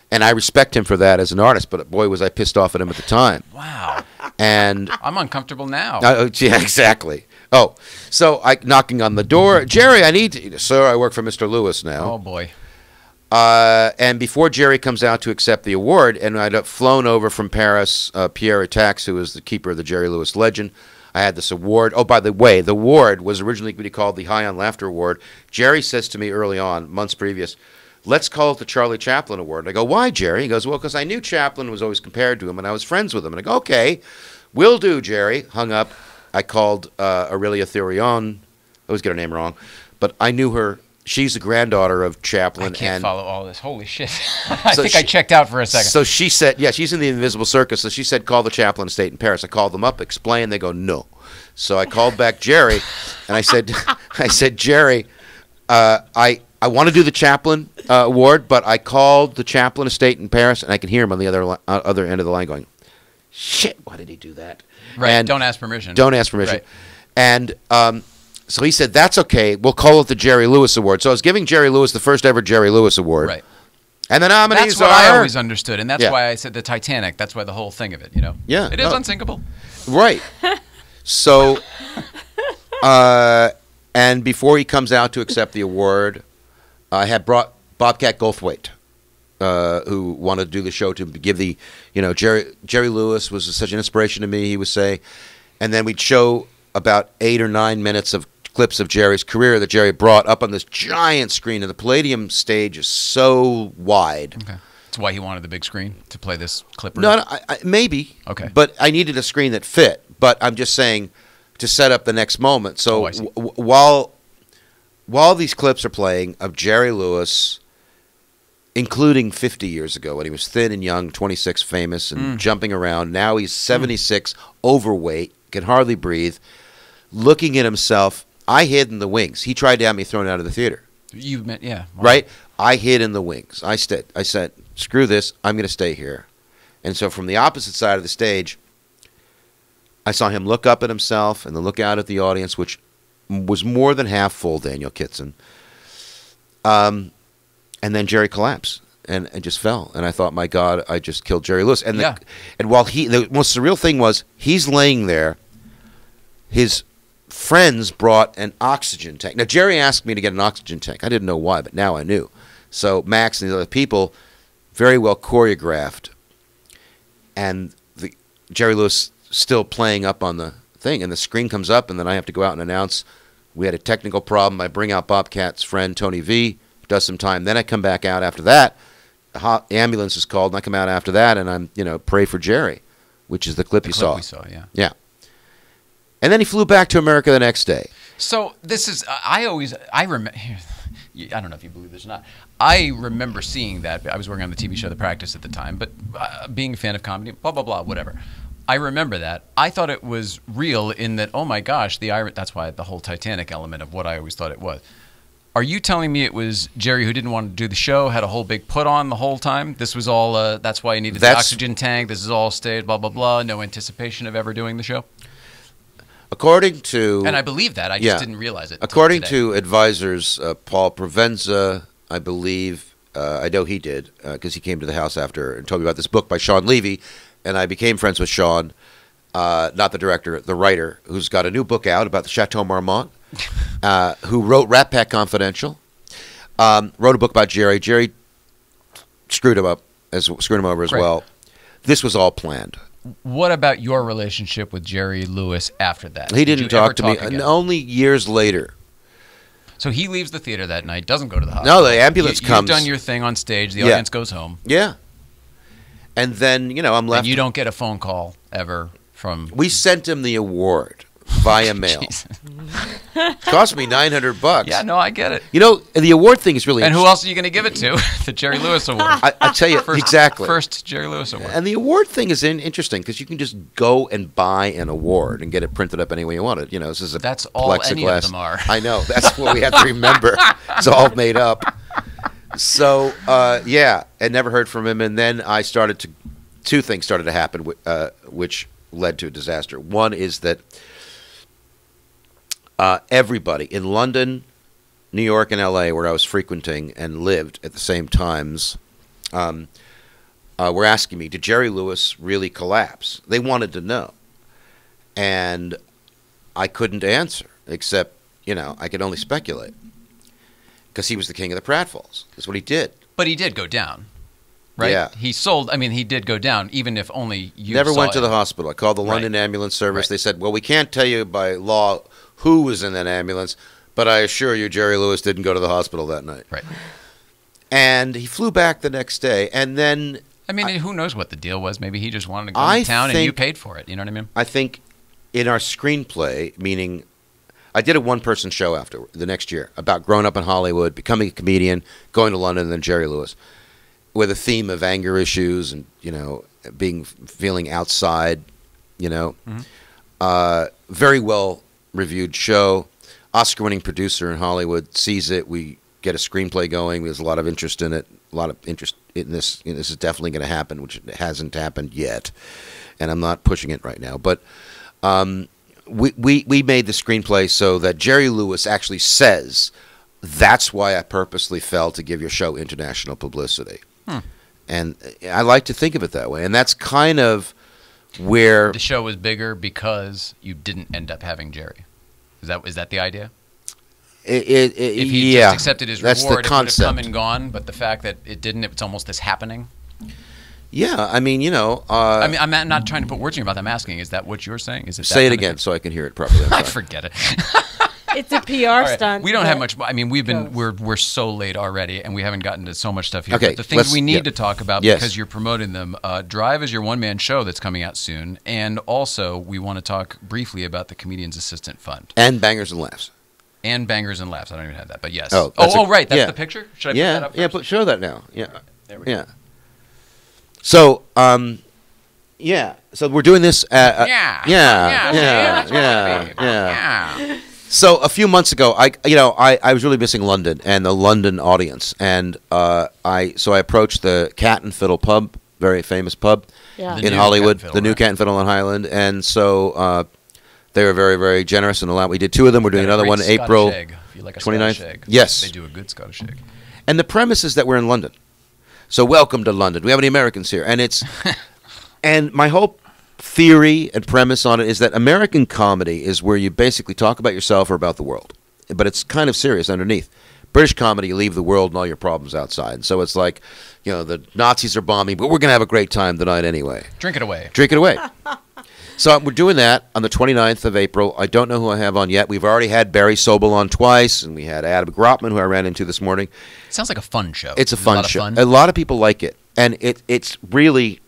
and I respect him for that as an artist. But boy, was I pissed off at him at the time. Wow. And I'm uncomfortable now. Yeah, exactly. Oh, so knocking on the door, Jerry, I need to, sir, I work for Mr. Lewis now. Oh boy. And before Jerry comes out to accept the award, and I'd flown over from Paris, Pierre Atax, who is the keeper of the Jerry Lewis legend, I had this award. Oh, by the way, the award was originally going to be called the High on Laughter Award. Jerry says to me early on, months previous, let's call it the Charlie Chaplin Award. I go, why, Jerry? He goes, well, because I knew Chaplin was always compared to him, and I was friends with him. And I go, okay, will do, Jerry. Hung up. I called Aurelia Thurion. I always get her name wrong. But I knew her. She's the granddaughter of Chaplin. I can't and follow all this. Holy shit. I think I checked out for a second. So she said, yeah, she's in the Invisible Circus. So she said, call the Chaplin estate in Paris. I called them up, explained. They go, no. So I called back Jerry, and I said, Jerry, I want to do the Chaplin award, but I called the Chaplin estate in Paris, and I can hear him on the other end of the line going, shit, why did he do that? Right, and don't ask permission. Don't ask permission. Right. And so he said, that's okay. We'll call it the Jerry Lewis Award. So I was giving Jerry Lewis the first ever Jerry Lewis Award. Right. And the nominees That's what are... I always understood, and that's Yeah. why I said the Titanic. That's why the whole thing of it, you know? Yeah, It is no. unsinkable. Right. So, and before he comes out to accept the award, I had brought Bobcat Goldthwait, who wanted to do the show to give the, you know, Jerry Lewis was such an inspiration to me, he would say. And then we'd show about 8 or 9 minutes of clips of Jerry's career that Jerry brought up on this giant screen. And the Palladium stage is so wide. Okay. That's why he wanted the big screen to play this clip. No, maybe. Okay. But I needed a screen that fit. But I'm just saying to set up the next moment. So I see. while these clips are playing of Jerry Lewis, including 50 years ago when he was thin and young, 26, famous, and jumping around. Now he's 76, overweight, can hardly breathe, looking at himself. I hid in the wings. He tried to have me thrown out of the theater. You meant, yeah. Wow. Right? I hid in the wings. I said, screw this. I'm going to stay here. And so from the opposite side of the stage, I saw him look up at himself and then look out at the audience, which was more than half full, Daniel Kitson. And then Jerry collapsed and just fell. And I thought, my God, I just killed Jerry Lewis. And and while the most surreal thing was, he's laying there. His friends brought an oxygen tank. Now, Jerry asked me to get an oxygen tank. I didn't know why, but now I knew. So Max and the other people, very well choreographed. And Jerry Lewis still playing up on the thing. And the screen comes up, and then I have to go out and announce we had a technical problem. I bring out Bobcat's friend, Tony V., does some time. Then I come back out after that. The ambulance is called, and I come out after that, and I'm, pray for Jerry, which is the clip you saw. We saw, yeah. Yeah. And then he flew back to America the next day. So this is, I remember, I don't know if you believe this or not. I remember seeing that. I was working on the TV show The Practice at the time, but being a fan of comedy, blah, blah, blah, whatever. I remember that. I thought it was real in that, oh my gosh, that's why the whole Titanic element of what I always thought it was. Are you telling me it was Jerry who didn't want to do the show, had a whole big put on the whole time? This was all, that's why he needed the oxygen tank, this is all staged, blah, blah, blah, no anticipation of ever doing the show? According to... And I believe that, I just didn't realize it. According to advisors, Paul Provenza, I believe, I know he did, because he came to the house after and told me about this book by Sean Levy, and I became friends with Sean, not the director, the writer, who's got a new book out about the Chateau Marmont. Who wrote Rat Pack Confidential, wrote a book about Jerry. Jerry screwed him over as well. This was all planned. What about your relationship with Jerry Lewis after that? He didn't talk to me again? only years later. So he leaves the theater that night, doesn't go to the hospital. No, the ambulance comes. You've done your thing on stage. The audience goes home. Yeah. And then, I'm left. And you don't get a phone call ever from... We sent him the award via mail. Cost me $900. Yeah, no, I get it. The award thing is really And who else are you going to give it to? The Jerry Lewis Award. I tell you, exactly. First Jerry Lewis Award. And the award thing is interesting because you can just go and buy an award and get it printed up any way you want it. This is That's all plexiglass. any of them are. I know. That's what we have to remember. It's all made up. So, and never heard from him. And then two things started to happen, which led to a disaster. One is that everybody in London, New York, and L.A., where I was frequenting and lived at the same times, were asking me, did Jerry Lewis really collapse? They wanted to know. And I couldn't answer, except, I could only speculate. Because he was the king of the pratfalls. That's what he did. But he did go down, right? Yeah. He did go down, even if only you Never saw went to it. the hospital. I called the London Ambulance Service. They said, well, we can't tell you by law who was in that ambulance, but I assure you Jerry Lewis didn't go to the hospital that night. Right. And he flew back the next day, and then... who knows what the deal was? Maybe he just wanted to go to town and you paid for it. You know what I mean? I think in our screenplay, meaning... I did a one-person show after the next year about growing up in Hollywood, becoming a comedian, going to London, and then Jerry Lewis, with a theme of anger issues and, feeling outside, very well reviewed show. Oscar-winning producer in Hollywood sees it. We get a screenplay going. There's a lot of interest in it. A lot of interest in this. This is definitely going to happen, which hasn't happened yet. And I'm not pushing it right now. But we made the screenplay so that Jerry Lewis actually says, that's why I purposely fell to give your show international publicity. And I like to think of it that way. And that's kind of where The show was bigger because you didn't end up having Jerry. Is that the idea? if He just accepted his that's reward, the it would have come concept. and gone. But the fact that it didn't, it's almost this happening. Yeah, I mean, I mean, I'm not trying to put words in your mouth. I'm asking, is that what you're saying? Is it say it that kind of again so I can hear it properly. I'm I sorry. forget it. It's a PR All right. stunt. We don't have but- much. I mean, we're so late already, and we haven't gotten to so much stuff here. Okay, But the things let's- we need yeah. to talk about Yes. because you're promoting them. Drive is your one-man show that's coming out soon, and also we want to talk briefly about the Comedian's Assistant Fund And Bangers and Laughs. and Bangers and Laughs. I don't even have that, but yes. Oh, that's right, that's yeah. the picture. Should I put that up? Yeah, first? show that now. Yeah, There we go. yeah. So, yeah. So we're doing this. Yeah. Yeah. That's what Yeah. it is. Yeah. Yeah. So a few months ago, I was really missing London and the London audience, and I approached the Cat and Fiddle pub, very famous pub Yeah. The in new Hollywood, Cat and Fiddle, the new right. Cat and Fiddle on Highland, and so they were very, very generous and allowed. We did two of them. We're doing Got a another great one Scottish April egg, if you like a 29th. Scottish egg. Yes. They do a good Scottish egg. And the premise is that we're in London. So welcome to London. We have any Americans here. And it's and my whole theory and premise on it is that American comedy is where you basically talk about yourself or about the world. But it's kind of serious underneath. British comedy, you leave the world and all your problems outside. And so it's like, the Nazis are bombing, but we're going to have a great time tonight anyway. Drink it away. Drink it away. So we're doing that on the 29th of April. I don't know who I have on yet. We've already had Barry Sobel on twice, and we had Adam Grotman, who I ran into this morning. Sounds like a fun show. It's a Is it fun lot of show. fun? A lot of people like it, and it's really,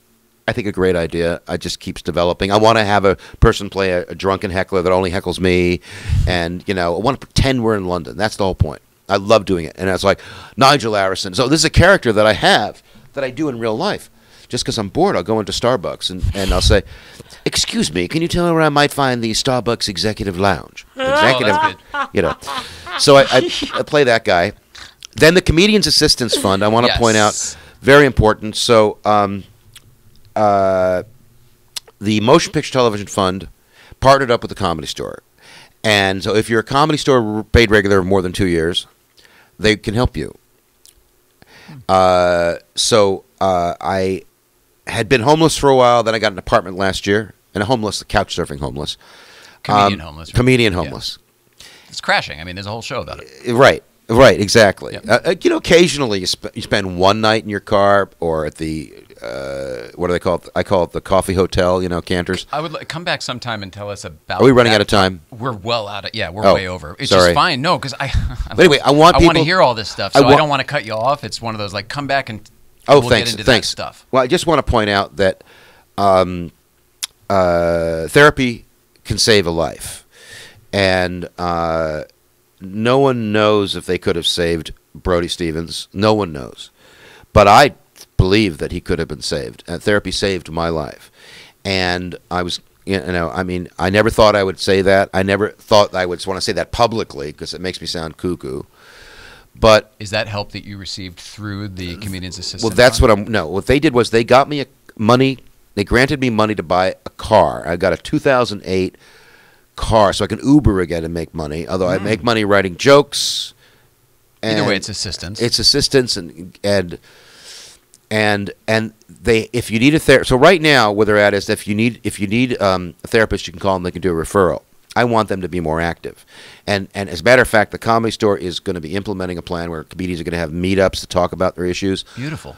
I think, a great idea. It just keeps developing. I want to have a person play a drunken heckler that only heckles me, and I want to pretend we're in London. That's the whole point. I love doing it, and it's like Nigel Arison. So this is a character that I have that I do in real life. Just because I'm bored, I'll go into Starbucks and I'll say, "Excuse me, can you tell me where I might find the Starbucks Executive Lounge?" Executive, that's So I play that guy. Then the Comedian's Assistance Fund. I want to Yes. point out, very important. So the Motion Picture Television Fund partnered up with the Comedy Store, and so if you're a Comedy Store paid regular of more than 2 years, they can help you. I had been homeless for a while. Then I got an apartment last year, and couch surfing homeless. Comedian homeless. Right? Comedian Yeah. homeless. It's crashing. I mean, there's a whole show about it. Right, exactly. Yep. Occasionally you spend one night in your car or at the what do they call it? I call it the coffee hotel. Cantors. I would come back sometime and tell us about. Are we running that. out of time? We're well out of. Yeah, we're Oh, way over. It's sorry. just fine. No, because But anyway, I want to people- hear all this stuff, I so I, wa- don't want to cut you off. It's one of those like come back and Oh, we'll thanks, get into thanks. that stuff. Well, I just want to point out that therapy can save a life, and no one knows if they could have saved Brody Stevens. No one knows, but I believe that he could have been saved. Therapy saved my life, and I was. I never thought I would say that. I never thought I would want to say that publicly because it makes me sound cuckoo. But Is that help that you received through the Comedian's Assistant? well, that's Fund? what they did was they got me money. They granted me money to buy a car. I got a 2008 car, so I can Uber again and make money. Although I make money writing jokes. Either way, and it's assistance. It's assistance and they if you need a therapist. So right now, where they're at is if you need a therapist, you can call them. They can do a referral. I want them to be more active. And as a matter of fact, the Comedy Store is going to be implementing a plan where comedians are going to have meetups to talk about their issues. Beautiful.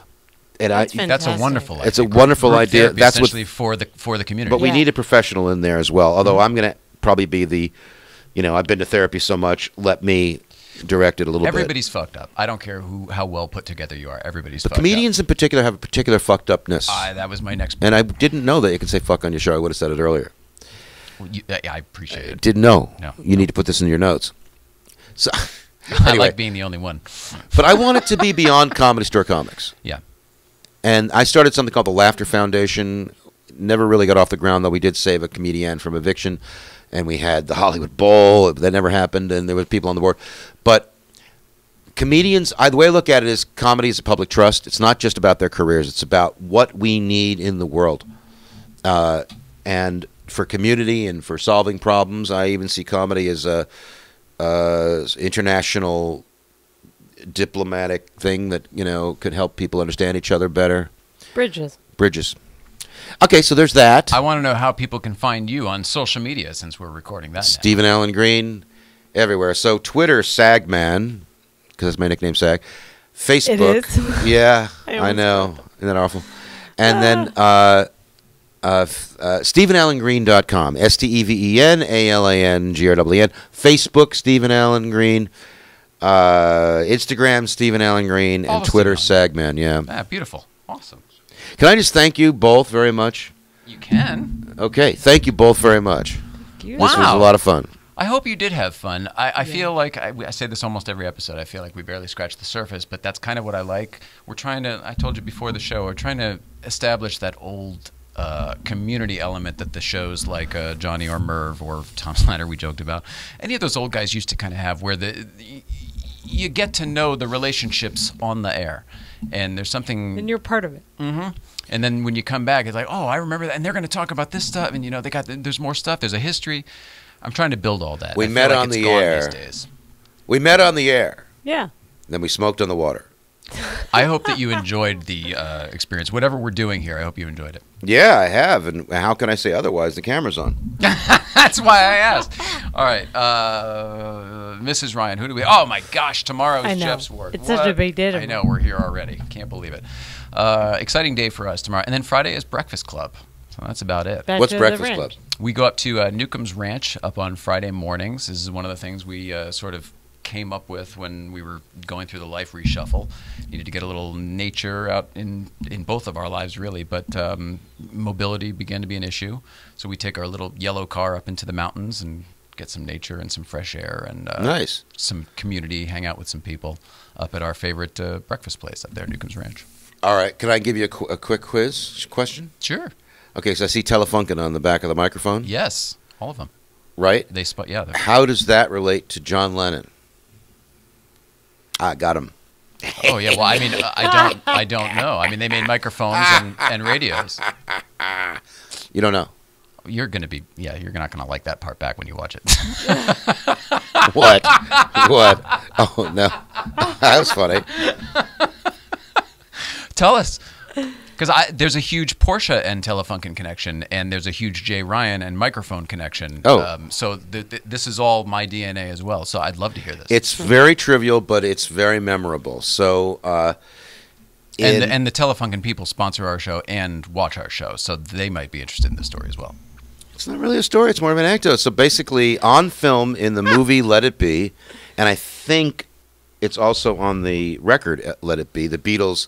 And That's That's a Fantastic. wonderful idea. It's a wonderful Group idea. therapy, That's what- essentially for the community. But we Yeah. need a professional in there as well. Although I'm going to probably be the, I've been to therapy so much, let me direct it a little bit. Everybody's fucked up. I don't care how well put together you are. Everybody's The fucked comedians in particular have a particular fucked upness. up. That was my next. And I didn't know that you can say fuck on your show. I would have said it earlier. Yeah, I appreciate it. Didn't know. No. You need to put this in your notes. So, I anyway, like being the only one. but I want it to be beyond Comedy Store comics. Yeah. And I started something called the Laughter Foundation. Never really got off the ground, though we did save a comedian from eviction. And we had the Hollywood Bowl. That never happened, and there were people on the board. But comedians, the way I look at it is comedy is a public trust. It's not just about their careers. It's about what we need in the world. And for community and for solving problems, I even see comedy as a international diplomatic thing that, could help people understand each other better? Bridges. Okay, so there's that. I want to know how people can find you on social media since we're recording that now. Stephen Allen Green, everywhere. So Twitter, Sagman, because that's my nickname, Sag. Facebook. It is? Yeah, I know. Isn't that awful? And then StephenAllenGreen.com. StevenAllenGreen. Facebook, Stephen Allen Green. Instagram, Stephen Allen Green. And Twitter, Sagman. Yeah. Ah, beautiful. Awesome. Can I just thank you both very much? You can. Okay. Thank you both very much. You. This was a lot of fun. I hope you did have fun. I feel like, I say this almost every episode, I feel like we barely scratched the surface, but that's kind of what I like. We're trying to, I told you before the show, we're trying to establish that old community element that the shows like Johnny or Merv or Tom Snyder we joked about, any of those old guys used to kind of have, where you get to know the relationships on the air. And there's something... And you're part of it. Mm-hmm. And then when you come back, it's like, oh, I remember that. And they're going to talk about this stuff. And, there's more stuff. There's a history. I'm trying to build all that. We met on the air. We met on the air. Yeah. Then we smoked on the water. I hope that you enjoyed the experience. Whatever we're doing here, I hope you enjoyed it. Yeah, I have. And how can I say otherwise? The camera's on. That's why I asked. All right. Mrs. Ryan, who do we... Oh, my gosh. Tomorrow's Jeff's Ward. It's such a big day tomorrow. I know. We're here already. Can't believe it. Exciting day for us tomorrow. And then Friday is Breakfast Club. So that's about it. What's Breakfast Club? We go up to Newcomb's Ranch up on Friday mornings. This is one of the things we sort of came up with when we were going through the life reshuffle. Needed to get a little nature out in both of our lives, really, but mobility began to be an issue. So we take our little yellow car up into the mountains and get some nature and some fresh air and nice. Some community, hang out with some people up at our favorite breakfast place up there, Newcomb's Ranch. All right. Can I give you a quick quiz question? Sure. Okay, so I see Telefunken on the back of the microphone. Yes, all of them. Right? Yeah. How does that relate to John Lennon? I got him. Oh yeah, well I mean I don't know. I mean they made microphones and radios. You don't know. You're not gonna like that part back when you watch it. What? Oh no, that was funny. Tell us, because there's a huge Porsche and Telefunken connection, and there's a huge Jay Ryan and microphone connection. Oh, so this is all my DNA as well. So I'd love to hear this. It's very trivial, but it's very memorable. So, and the Telefunken people sponsor our show and watch our show, so they might be interested in this story as well. It's not really a story; it's more of an anecdote. So basically, on film in the movie Let It Be, and I think it's also on the record Let It Be, the Beatles'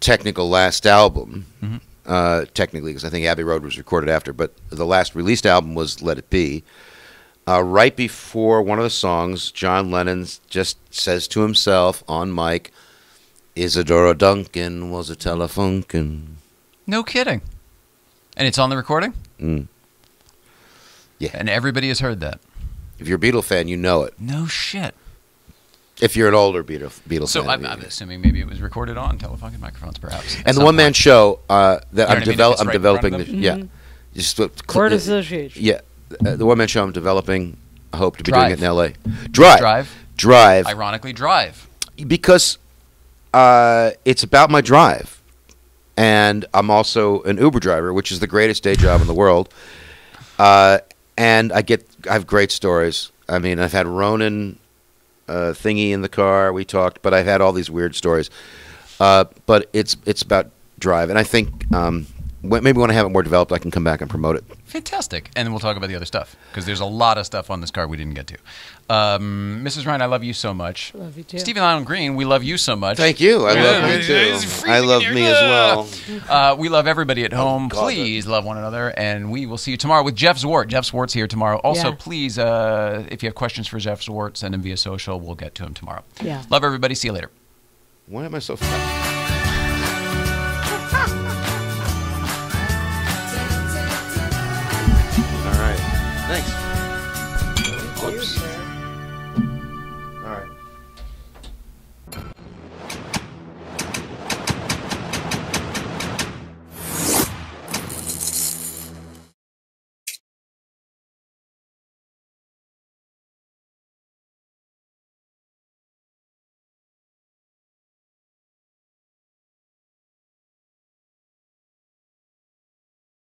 technical last album. Mm-hmm. Technically, because I think Abbey Road was recorded after, but the last released album was Let It Be. Right before one of the songs, John Lennon just says to himself on mic, "Isadora Duncan was a Telefunken." No kidding. And it's on the recording? Mm. Yeah. And everybody has heard that. If you're a Beatle fan, you know it. No shit. If you're an older Beatle fan. So I'm assuming maybe it was recorded on Telefunken microphones, perhaps. And the one-man show that I'm developing. Mm-hmm. Yeah. Just Word association. Yeah. The one-man show I'm developing, I hope to be Drive. doing it in L.A. Drive. Ironically, Drive. Because it's about my drive. And I'm also an Uber driver, which is the greatest day job in the world. And I have great stories. I mean, I've had Ronan thingy in the car. We talked, but I've had all these weird stories. But it's about drive, and I think maybe when I have it more developed, I can come back and promote it. Fantastic, and then we'll talk about the other stuff because there's a lot of stuff on this car we didn't get to. Mrs. Ryan, I love you so much. Love you too. Stephen Allen Green, we love you so much. Thank you. I love you too. I love me as well. We love everybody at home. God, please love one another, and we will see you tomorrow with Jeff Zwart. Jeff Zwart's here tomorrow. Also, please, if you have questions for Jeff Zwart, send him via social. We'll get to him tomorrow. Yeah. Love everybody. See you later. Why am I so fat?